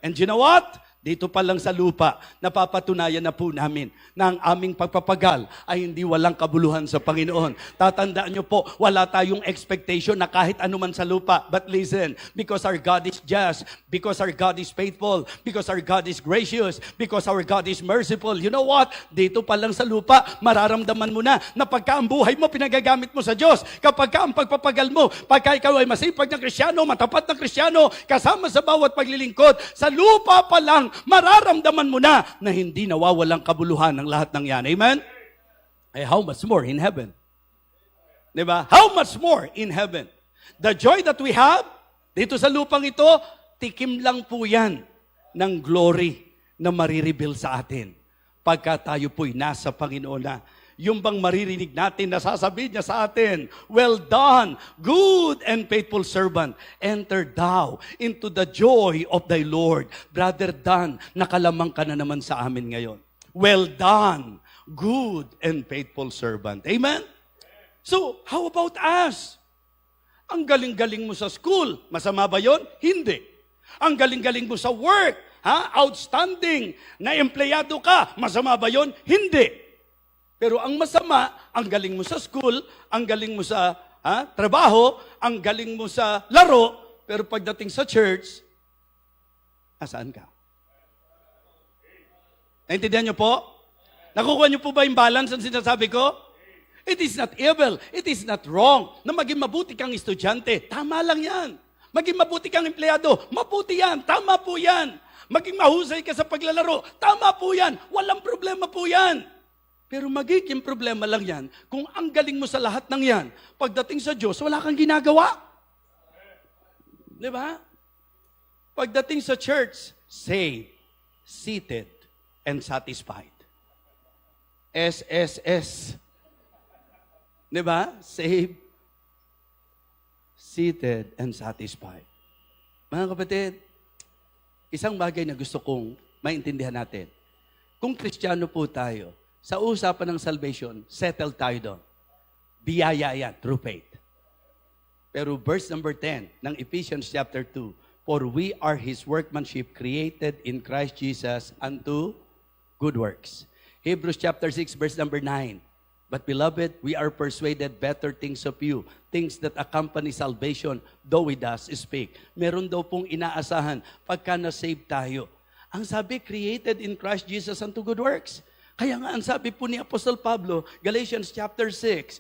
And you know what? Dito pa lang sa lupa, napapatunayan na po namin na ang aming pagpapagal ay hindi walang kabuluhan sa Panginoon. Tatandaan nyo po, wala tayong expectation na kahit anuman sa lupa. But listen, because our God is just, because our God is faithful, because our God is gracious, because our God is merciful, you know what? Dito pa lang sa lupa, mararamdaman mo na pagka ang buhay mo, pinagagamit mo sa Diyos. Kapag ka ang pagpapagal mo, pagka ikaw ay masipag na Kristiyano, matapat na Kristiyano, kasama sa bawat paglilingkod, sa lupa pa lang, mararamdaman mo na hindi nawawalang kabuluhan ng lahat ng yan. Amen? How much more in heaven? Diba? How much more in heaven? The joy that we have dito sa lupang ito, tikim lang po yan ng glory na marireveal sa atin pagka tayo po'y nasa Panginoon na. Yung bang maririnig natin na sasabihin niya sa atin, "Well done, good and faithful servant. Enter thou into the joy of thy Lord." Brother Dan, nakalamang ka na naman sa amin ngayon. Well done, good and faithful servant. Amen? So, how about us? Ang galing-galing mo sa school, masama ba yon? Hindi. Ang galing-galing mo sa work, outstanding na empleyado ka, masama ba yon? Hindi. Pero ang masama, ang galing mo sa school, ang galing mo sa trabaho, ang galing mo sa laro, pero pagdating sa church, asaan ka? Naintindihan niyo po? Nakukuha niyo po ba yung balance ang sinasabi ko? It is not evil, it is not wrong na maging mabuti kang estudyante. Tama lang yan. Maging mabuti kang empleyado, mabuti yan, tama po yan. Maging mahusay ka sa paglalaro, tama po yan, walang problema po yan. Pero magiging problema lang yan kung ang galing mo sa lahat ng yan, pagdating sa Diyos, wala kang ginagawa. Di ba? Pagdating sa church, saved, seated, and satisfied. SSS. Di ba? Saved, seated, and satisfied. Mga kapatid, isang bagay na gusto kong maintindihan natin. Kung Kristiyano po tayo, sa usapan ng salvation, settle tayo doon. Biyaya yan, through faith. Pero verse number 10 ng Ephesians chapter 2, "For we are His workmanship created in Christ Jesus unto good works." Hebrews chapter 6, verse number 9, "But beloved, we are persuaded better things of you, things that accompany salvation, though we thus speak." Meron daw pong inaasahan pagka na-save tayo. Ang sabi, created in Christ Jesus unto good works. Kaya nga ang sabi po ni Apostle Pablo, Galatians chapter 6,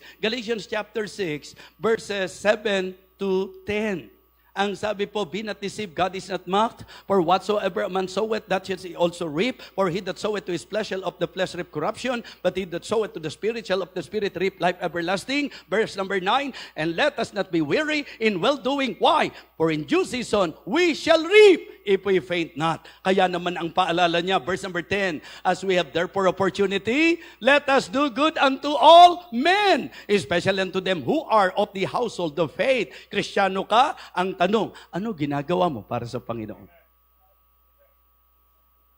verses 7 to 10. Ang sabi po, "Be not deceived, God is not mocked. For whatsoever a man soweth, that shall he also reap. For he that soweth to his flesh shall of the flesh reap corruption, but he that soweth to the Spirit shall of the Spirit reap life everlasting." Verse number 9, "And let us not be weary in well-doing." Why? "For in due season we shall reap if we faint not." Kaya naman ang paalala niya, verse number 10, "As we have therefore opportunity, let us do good unto all men, especially unto them who are of the household of faith." Kristiyano ka, ang tanong, ano ginagawa mo para sa Panginoon?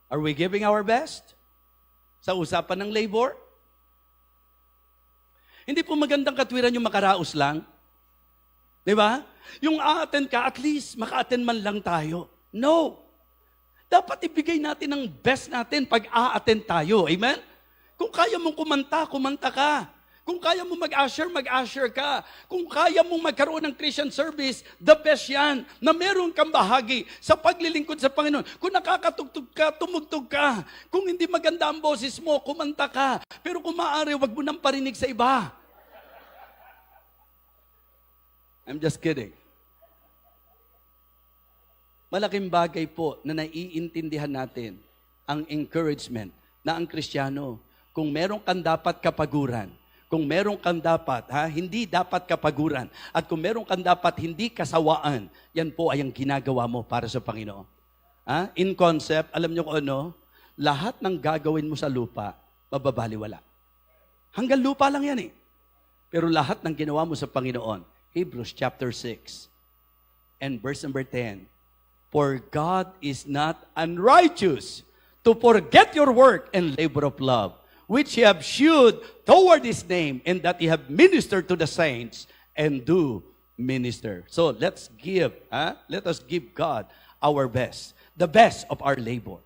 Are we giving our best? Sa usapan ng labor? Hindi po magandang katwiran yung makaraos lang. Di ba? Yung a-attend ka, at least maka-attend man lang tayo. No. Dapat ibigay natin ang best natin pag a-attend tayo. Amen? Kung kaya mong kumanta, kumanta ka. Kung kaya mong mag-usher, mag-usher ka. Kung kaya mong magkaroon ng Christian service, the best yan, na meron kang bahagi sa paglilingkod sa Panginoon. Kung nakakatugtog ka, tumugtog ka. Kung hindi maganda ang boses mo, kumanta ka. Pero kung maaari, wag mo nang parinig sa iba. I'm just kidding. Malaking bagay po na naiintindihan natin ang encouragement na ang Kristiyano, kung meron kang dapat kapaguran, kung meron kang dapat, hindi dapat kapaguran, at kung meron kang dapat hindi kasawaan, yan po ay ang ginagawa mo para sa Panginoon. In concept, alam niyo kung ano, lahat ng gagawin mo sa lupa, mababaliwala. Hanggang lupa lang yan eh. Pero lahat ng ginawa mo sa Panginoon, Hebrews chapter 6 and verse number 10, "For God is not unrighteous to forget your work and labor of love, which ye have shewed toward His name, and that ye have ministered to the saints, and do minister." So let's give God our best, the best of our labor.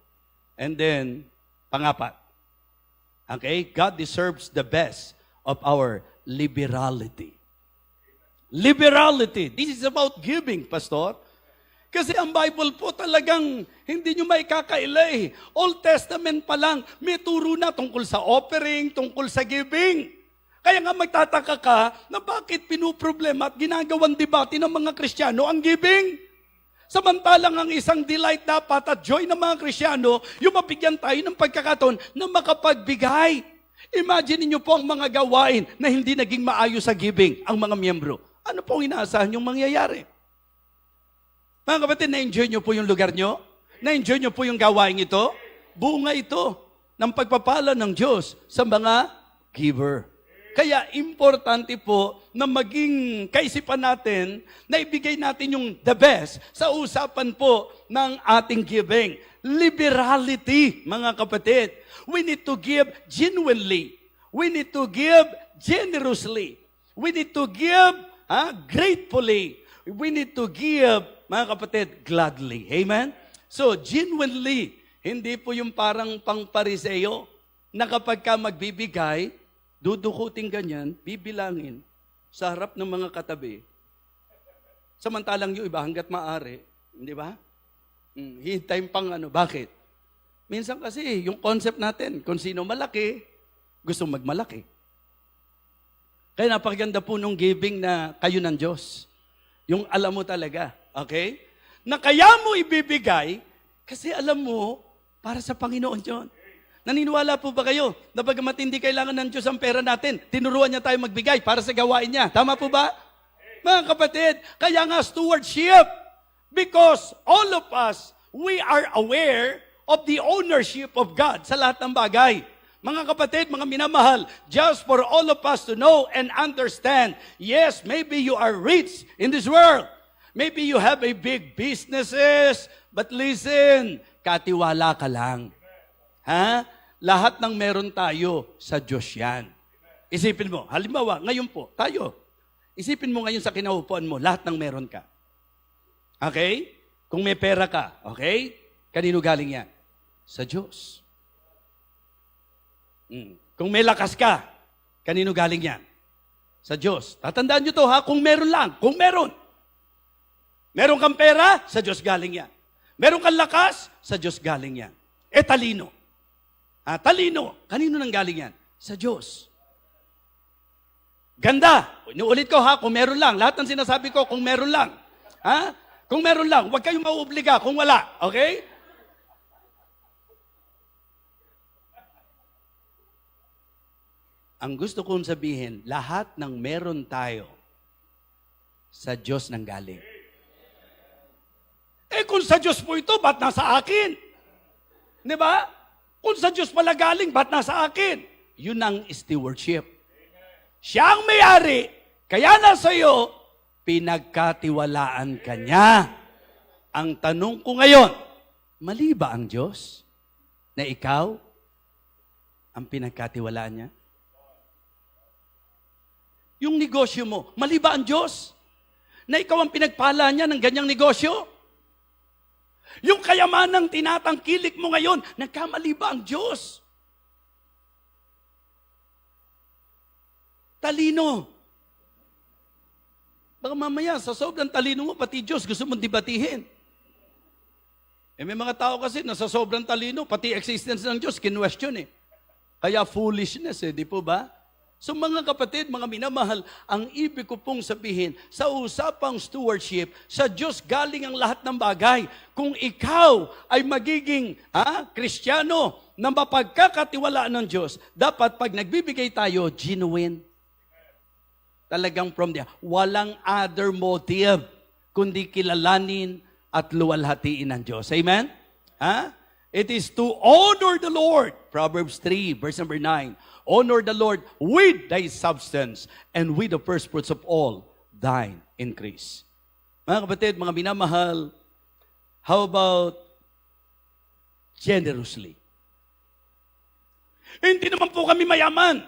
And then, pangapat, okay, God deserves the best of our liberality. Liberality. This is about giving, Pastor. Kasi ang Bible po talagang hindi nyo maikakaila eh. Old Testament pa lang, may turo na tungkol sa offering, tungkol sa giving. Kaya nga magtataka ka na bakit pinuproblema at ginagawang debate ng mga Kristiyano ang giving. Samantalang ang isang delight dapat at joy ng mga Kristiyano, yung mabigyan tayo ng pagkakataon na makapagbigay. Imagine niyo po ang mga gawain na hindi naging maayos sa giving, ang mga miyembro. Ano pong inaasahan yung mangyayari? Mga kapatid, na-enjoy nyo po yung lugar nyo? Na-enjoy nyo po yung gawain ito? Bunga ito ng pagpapala ng Diyos sa mga giver. Kaya importante po na maging kaisipan natin na ibigay natin yung the best sa usapan po ng ating giving. Liberality, mga kapatid. We need to give genuinely. We need to give generously. We need to give gratefully. We need to give, mga kapatid, gladly. Amen? So, genuinely, hindi po yung parang pangpariseo na kapag ka magbibigay, dudukutin ganyan, bibilangin sa harap ng mga katabi. Samantalang yung iba hanggat maaari, di ba? Hintayin pang bakit? Minsan kasi yung concept natin, kung sino malaki, gusto magmalaki. Kaya napakaganda po nung giving na kayo ng Diyos. Yung alam mo talaga, okay? Na kaya mo ibibigay, kasi alam mo, para sa Panginoon yun. Naniniwala po ba kayo na bagamat hindi kailangan ng Diyos ang pera natin, tinuruan niya tayo magbigay para sa gawain niya? Tama po ba? Mga kapatid, kaya nga stewardship. Because all of us, we are aware of the ownership of God sa lahat ng bagay. Mga kapatid, mga minamahal, just for all of us to know and understand, yes, maybe you are rich in this world. Maybe you have a big businesses, but listen, katiwala ka lang. Ha? Lahat ng meron tayo sa Diyos yan. Isipin mo, halimbawa, ngayon po, tayo. Isipin mo ngayon sa kinaupuan mo, lahat ng meron ka. Okay? Kung may pera ka, okay? Kanino galing yan? Sa Diyos. Kung may lakas ka, kanino galing yan? Sa Diyos. Tatandaan nyo to ha, kung meron lang, kung meron. Meron kang pera, sa Diyos galing yan. Meron kang lakas, sa Diyos galing yan. Talino. Talino. Kanino nang galing yan? Sa Diyos. Ganda. Inuulit ko ha, kung meron lang. Lahat ng sinasabi ko, kung meron lang. Ha? Kung meron lang, huwag kayong mauobliga kung wala. Okay? Ang gusto kong sabihin, lahat ng meron tayo, sa Diyos nang galing. Kung sa Diyos po ito, ba't nasa akin? Di ba? Kung sa Diyos pala galing, ba't nasa akin? Yun ang stewardship. Siya ang may-ari, kaya nasa iyo, pinagkatiwalaan ka niya. Ang tanong ko ngayon, mali ba ang Diyos na ikaw ang pinagkatiwalaan niya? Yung negosyo mo, mali ba ang Diyos na ikaw ang pinagpala niya ng ganyang negosyo? Yung kayamanang tinatangkilik mo ngayon, nagkamali ba ang Diyos? Talino. Baka mamaya, sa sobrang talino mo, pati Diyos gusto mong debatihin. May mga tao kasi na sa sobrang talino, pati existence ng Diyos, kinwestiyon Kaya foolishness di po ba? So mga kapatid, mga minamahal, ang ibig ko pong sabihin, sa usapang stewardship, sa Diyos galing ang lahat ng bagay. Kung ikaw ay magiging Kristiyano na mapagkakatiwalaan ng Diyos, dapat pag nagbibigay tayo, genuine. Talagang from there. Walang other motive, kundi kilalanin at luwalhatiin ng Diyos. Amen? It is to honor the Lord. Proverbs 3, verse number 9. Honor the Lord with thy substance and with the first fruits of all thine increase. Mga kapatid, mga minamahal, how about generously? Hindi naman po kami mayaman.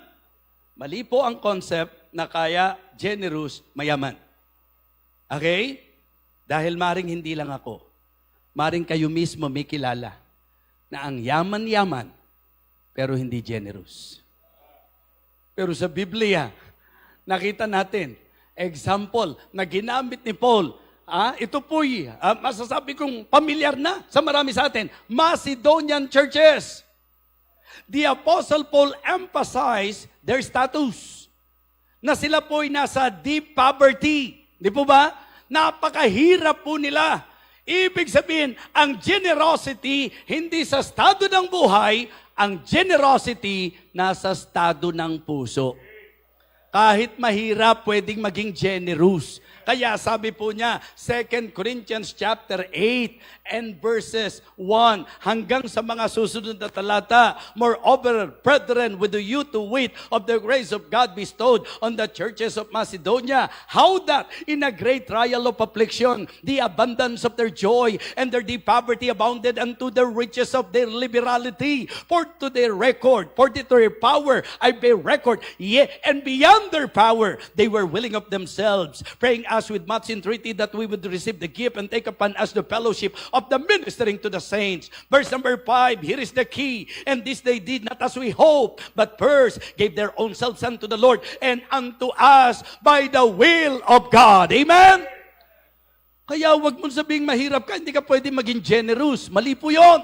Mali po ang concept na kaya generous, mayaman. Okay? Dahil maring hindi lang ako. Maring kayo mismo may kilala na ang yaman-yaman pero hindi generous. Pero sa Biblia, nakita natin, example na ginamit ni Paul, ito po'y masasabi kong pamilyar na sa marami sa atin, Macedonian churches. The Apostle Paul emphasized their status, na sila po'y nasa deep poverty. Di po ba? Napakahirap po nila. Ibig sabihin, ang generosity, hindi sa estado ng buhay, ang generosity nasa estado ng puso. Kahit mahirap, pwedeng maging generous. Kaya sabi po niya, 2 Corinthians chapter 8 and verses 1 hanggang sa mga susunod na talata. Moreover, brethren, with you to wit of the grace of God bestowed on the churches of Macedonia, how that in a great trial of affliction, the abundance of their joy and their deep poverty abounded unto the riches of their liberality. For to their power, I bear record, yea, and beyond their power, they were willing of themselves, praying us with much entreaty that we would receive the gift and take upon us the fellowship of the ministering to the saints. Verse number 5, here is the key. And this they did not as we hope, but first gave their own selves unto the Lord and unto us by the will of God. Amen? Kaya wag mo sabihing mahirap ka, hindi ka pwede maging generous. Mali po yun.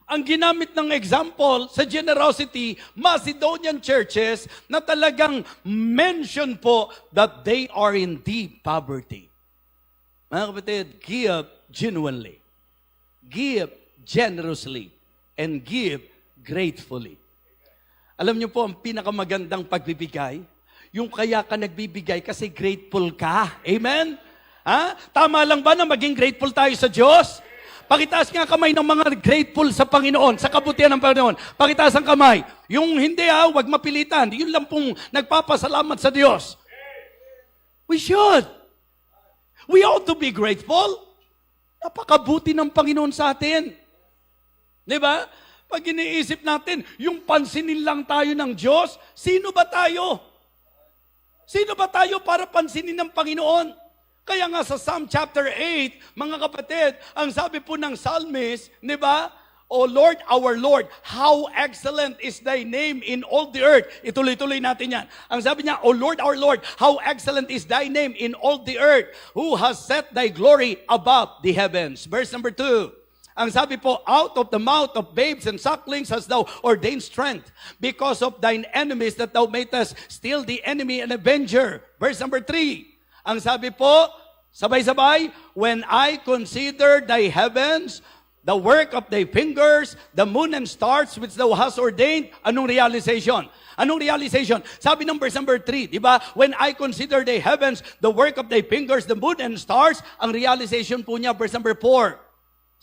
Ang ginamit ng example sa generosity, Macedonian churches na talagang mention po that they are in deep poverty. Mga kapatid, give genuinely, give generously, and give gratefully. Alam niyo po, ang pinakamagandang pagbibigay, yung kaya ka nagbibigay kasi grateful ka. Amen? Ha? Tama lang ba na maging grateful tayo sa Diyos? Pakitaas nga kamay ng mga grateful sa Panginoon, sa kabutihan ng Panginoon. Pakitaas ang kamay. Yung hindi wag mapilitan. Yun lang pong nagpapasalamat sa Diyos. We should. We ought to be grateful. Napakabuti ng Panginoon sa atin. Di ba? Pag iniisip natin, yung pansinin lang tayo ng Diyos, sino ba tayo? Sino ba tayo para pansinin ng Panginoon? Kaya nga sa Psalm chapter 8, mga kapatid, ang sabi po ng psalmist, di ba? O Lord, our Lord, how excellent is thy name in all the earth. Ituloy-tuloy natin yan. Ang sabi niya, O Lord, our Lord, how excellent is thy name in all the earth, who has set thy glory above the heavens. Verse number 2. Ang sabi po, out of the mouth of babes and sucklings hast thou ordained strength, because of thine enemies that thou madest still the enemy and avenger. Verse number 3. Ang sabi po, sabay-sabay, when I consider thy heavens, the work of thy fingers, the moon and stars which thou hast ordained, anong realization? Anong realization? Sabi ng verse number 3, di ba? When I consider thy heavens, the work of thy fingers, the moon and stars, ang realization po niya, verse number 4.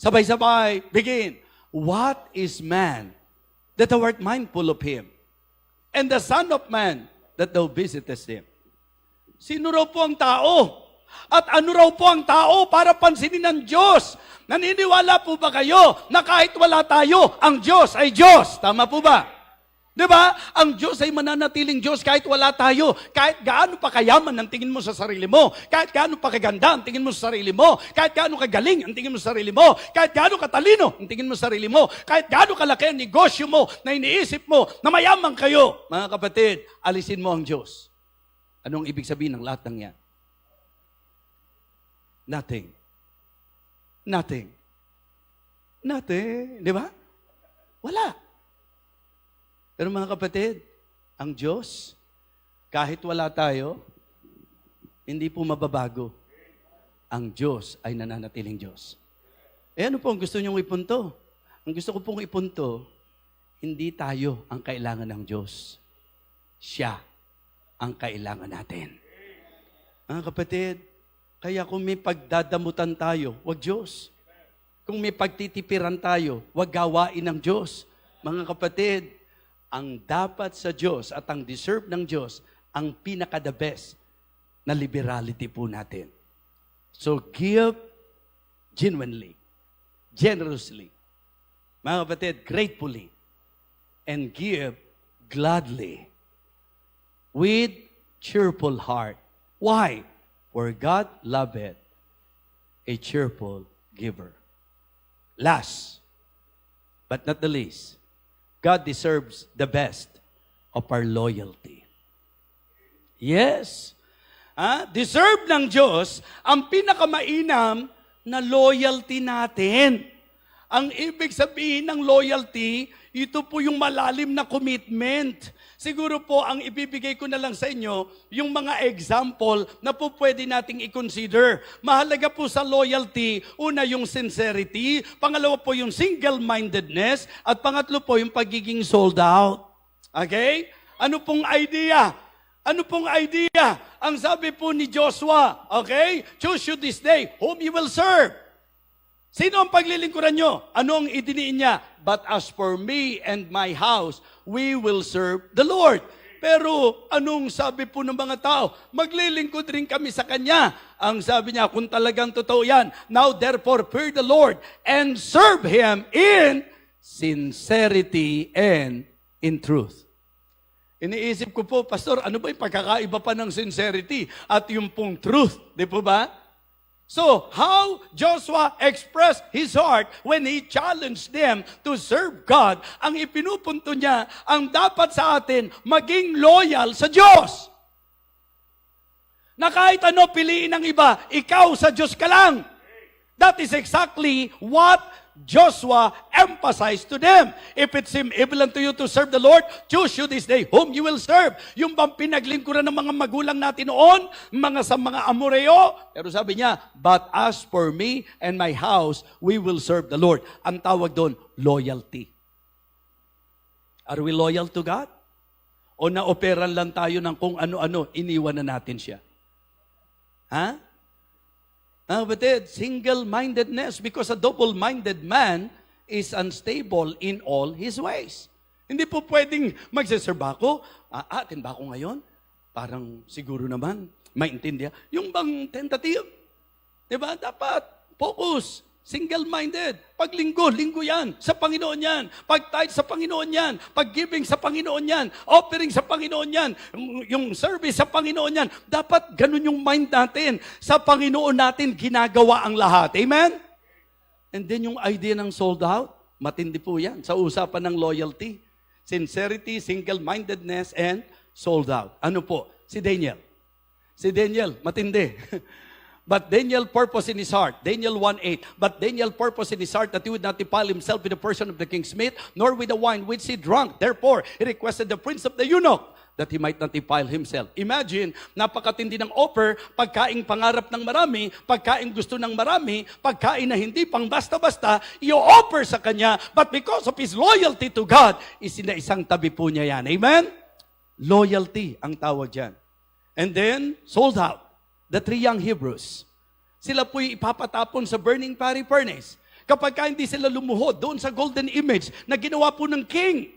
Sabay-sabay, begin. What is man that thou art mindful of him? And the son of man that thou visitest him? Sino raw po ang tao? At ano raw po ang tao para pansinin ng Diyos? Naniniwala po ba kayo na kahit wala tayo, ang Diyos ay Diyos? Tama po ba? Di ba? Ang Diyos ay mananatiling Diyos kahit wala tayo. Kahit gaano pa kayaman ang tingin mo sa sarili mo. Kahit gaano pa kaganda ang tingin mo sa sarili mo. Kahit gaano kagaling ang tingin mo sa sarili mo. Kahit gaano katalino ang tingin mo sa sarili mo. Kahit gaano kalaki ang negosyo mo na iniisip mo na mayaman kayo. Mga kapatid, alisin mo ang Diyos. Anong ibig sabihin ng lahat ng yan? Nothing. Nothing. Nothing. Di ba? Wala. Pero mga kapatid, ang Diyos, kahit wala tayo, hindi po mababago. Ang Diyos ay nananatiling Diyos. Eh ano po ang gusto niyong ipunto? Ang gusto ko pong ipunto, hindi tayo ang kailangan ng Diyos. Siya ang kailangan natin. Mga kapatid, kaya kung may pagdadamutan tayo, wag Diyos. Kung may pagtitipiran tayo, wag gawain ng Diyos. Mga kapatid, ang dapat sa Diyos at ang deserve ng Diyos, ang pinaka-the best na liberality po natin. So give genuinely, generously, mga kapatid, gratefully, and give gladly, with cheerful heart. Why? For God loveth a cheerful giver. Last, but not the least, God deserves the best of our loyalty. Yes. Deserve ng Diyos ang pinakamainam na loyalty natin. Ang ibig sabihin ng loyalty, ito po yung malalim na commitment. Siguro po, ang ibibigay ko na lang sa inyo, yung mga example na po pwede nating i-consider. Mahalaga po sa loyalty, una yung sincerity, pangalawa po yung single-mindedness, at pangatlo po yung pagiging sold out. Okay? Ano pong idea? Ano pong idea? Ang sabi po ni Joshua, okay? Choose you this day whom you will serve. Sino ang paglilingkuran nyo? Anong idiniin niya? But as for me and my house, we will serve the Lord. Pero anong sabi po ng mga tao? Maglilingkod rin kami sa Kanya. Ang sabi niya, kung talagang totoo yan, now therefore fear the Lord and serve Him in sincerity and in truth. Iniisip ko po, Pastor, ano ba yung pagkakaiba pa ng sincerity at yung pong truth? Di po ba? So, how Joshua expressed his heart when he challenged them to serve God, ang ipinupunto niya, ang dapat sa atin, maging loyal sa Diyos. Na kahit ano piliin ng iba, ikaw sa Diyos ka lang. That is exactly what Joshua emphasized to them. If it seem evil unto you to serve the Lord, choose you this day whom you will serve. Yung bang pinaglingkuran ng mga magulang natin noon, mga Amoreo. Pero sabi niya, but as for me and my house, we will serve the Lord. Ang tawag doon, loyalty. Are we loyal to God? O naoperan lang tayo ng kung ano-ano, iniwan na natin siya? Ha? But single-mindedness, because a double-minded man is unstable in all his ways. Hindi po pwedeng magsiserve ako. Atin ba ako ngayon? Parang siguro naman, maintindihan. Yung bang tentative? Diba? Dapat focus. Single-minded. Pag linggo yan. Sa Panginoon yan. Pag tithe sa Panginoon yan. Pag giving sa Panginoon yan. Offering sa Panginoon yan. Yung service sa Panginoon yan. Dapat ganun yung mind natin. Sa Panginoon natin ginagawa ang lahat. Amen? And then yung idea ng sold out, matindi po yan. Sa usapan ng loyalty. Sincerity, single-mindedness, and sold out. Ano po? Si Daniel. Si Daniel, matindi. But Daniel purpose in his heart, Daniel 1:8, but Daniel purpose in his heart that he would not defile himself with the person of the king's meat, nor with the wine which he drank. Therefore, he requested the prince of the eunuch that he might not defile himself. Imagine, napakatindi ng offer, pagkaing pangarap ng marami, pagkaing gusto ng marami, pagkain na hindi pang basta-basta, i-offer sa kanya, but because of his loyalty to God, isang tabi po niya yan. Amen? Loyalty ang tawag dyan. And then, sold out. The 3 young Hebrews, sila po'y ipapatapon sa burning furnace. Kapag hindi sila lumuhod doon sa golden image na ginawa po ng king.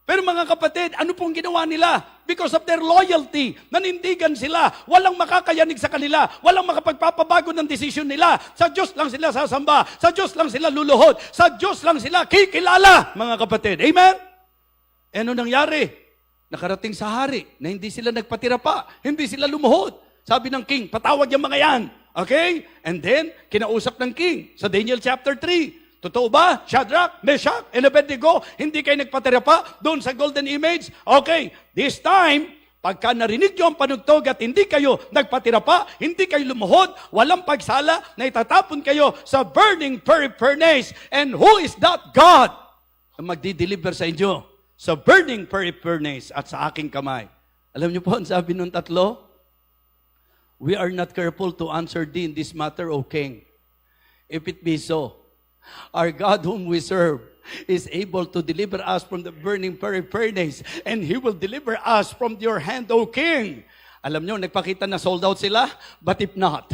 Pero mga kapatid, ano pong ginawa nila? Because of their loyalty, nanindigan sila, walang makakayanig sa kanila, walang makapagpapabago ng desisyon nila. Sa Diyos lang sila sasamba, sa Diyos lang sila luluhod, sa Diyos lang sila kikilala, mga kapatid. Amen? E ano nangyari? Nakarating sa hari na hindi sila nagpatira pa, hindi sila lumuhod. Sabi ng king, patawag yung mga yan. Okay? And then, kinausap ng king sa Daniel chapter 3. Totoo ba? Shadrach, Meshach, and Abednego, hindi kayo nagpatira pa doon sa golden image? Okay, this time, pagka narinig nyo ang panugtog at hindi kayo nagpatira pa, hindi kayo lumuhod, walang pagsala, na itatapon kayo sa burning furnace. And who is that God na magdi-deliver sa inyo sa burning furnace at sa aking kamay? Alam niyo po, ang sabi nung tatlo, we are not careful to answer thee in this matter, O King. If it be so, our God whom we serve is able to deliver us from the burning furnace, and He will deliver us from your hand, O King. Alam nyo, nagpakita na sold out sila, but if not,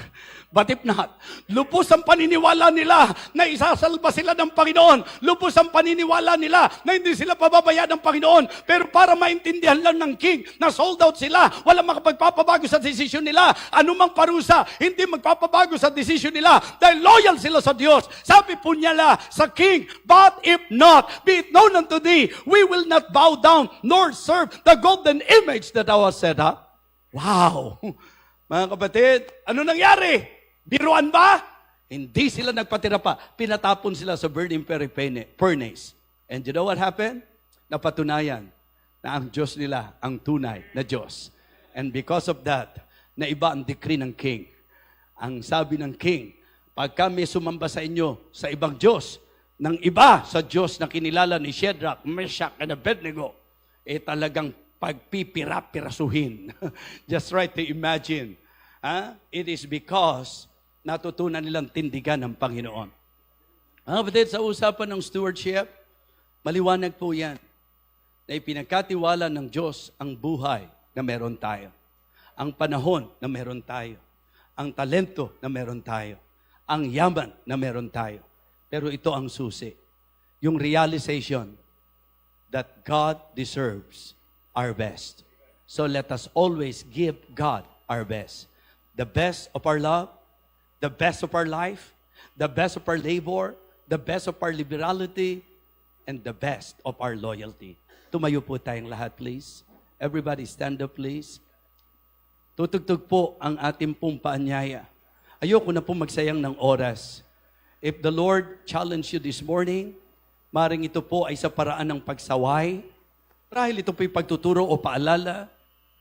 lubos ang paniniwala nila na isasalba sila ng Panginoon. Lubos ang paniniwala nila na hindi sila pababayaan ng Panginoon. Pero para maintindihan lang ng king na sold out sila, walang makapagpapabago sa desisyon nila. Anumang parusa, hindi magpapabago sa desisyon nila dahil loyal sila sa Diyos. Sabi po niya sa king, but if not, be it known unto thee, we will not bow down nor serve the golden image that thou hast set up. Wow! Mga kapatid, ano nangyari? Biruan ba? Hindi sila nagpatira pa. Pinatapon sila sa burning furnace. And you know what happened? Napatunayan na ang Diyos nila ang tunay na Diyos. And because of that, naiba ang decree ng king. Ang sabi ng king, pagka may sumamba sa inyo sa ibang Diyos, ng iba sa Diyos na kinilala ni Shadrach, Meshach, and Abednego, talagang pagpipira-pirasuhin. Just try to imagine. It is because natutunan nilang tindigan ng Panginoon. Kapatid, sa usapan ng stewardship, maliwanag po yan na ipinagkatiwala ng Diyos ang buhay na meron tayo. ang panahon na meron tayo, ang talento na meron tayo, ang yaman na meron tayo. Pero ito ang susi, yung realization that God deserves our best. So let us always give God our best. The best of our love, the best of our life, the best of our labor, the best of our liberality, and the best of our loyalty. Tumayo po tayong lahat, please. Everybody stand up, please. Tutugtog po ang ating pong paanyaya. Ayoko na po magsayang ng oras. If the Lord challenged you this morning, maring ito po ay sa paraan ng pagsaway, marahil ito po ay pagtuturo o paalala.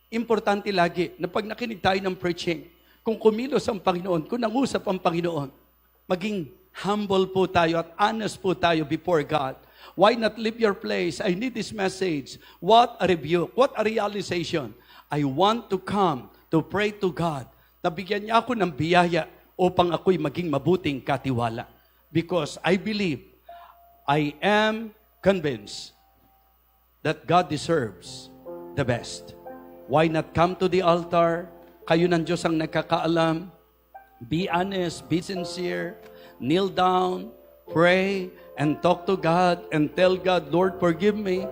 Importante lagi na pag nakinig tayo ng preaching, kung kumilos ang Panginoon, kung nangusap ang Panginoon, maging humble po tayo at honest po tayo before God. Why not leave your place? I need this message. What a rebuke. What a realization. I want to come to pray to God. Nabigyan niya ako ng biyaya upang ako'y maging mabuting katiwala. Because I believe, I am convinced that God deserves the best. Why not come to the altar? Kayo ng Diyos ang nagkakaalam. Be honest, be sincere, kneel down, pray, and talk to God, and tell God, Lord, forgive me.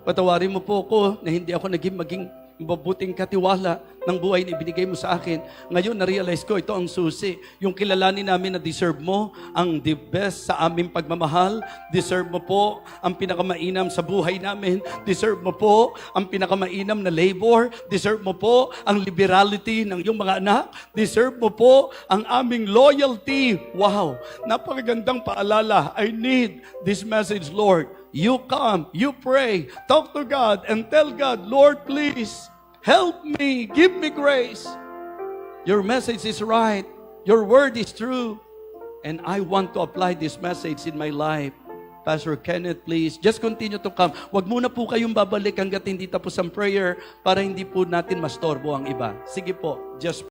Patawarin mo po ako na hindi ako maging mabuting katiwala ng buhay na ibinigay mo sa akin. Ngayon, na-realize ko, ito ang susi. Yung kilalanin namin na deserve mo ang the best sa aming pagmamahal. Deserve mo po ang pinakamainam sa buhay namin. Deserve mo po ang pinakamainam na labor. Deserve mo po ang liberality ng iyong mga anak. Deserve mo po ang aming loyalty. Wow! Napakagandang paalala. I need this message, Lord. You come, you pray, talk to God, and tell God, Lord, please, help me, give me grace. Your message is right. Your word is true. And I want to apply this message in my life. Pastor Kenneth, please, just continue to come. Huwag muna po kayong babalik hanggat hindi tapos ang prayer para hindi po natin mastorbo ang iba. Sige po, just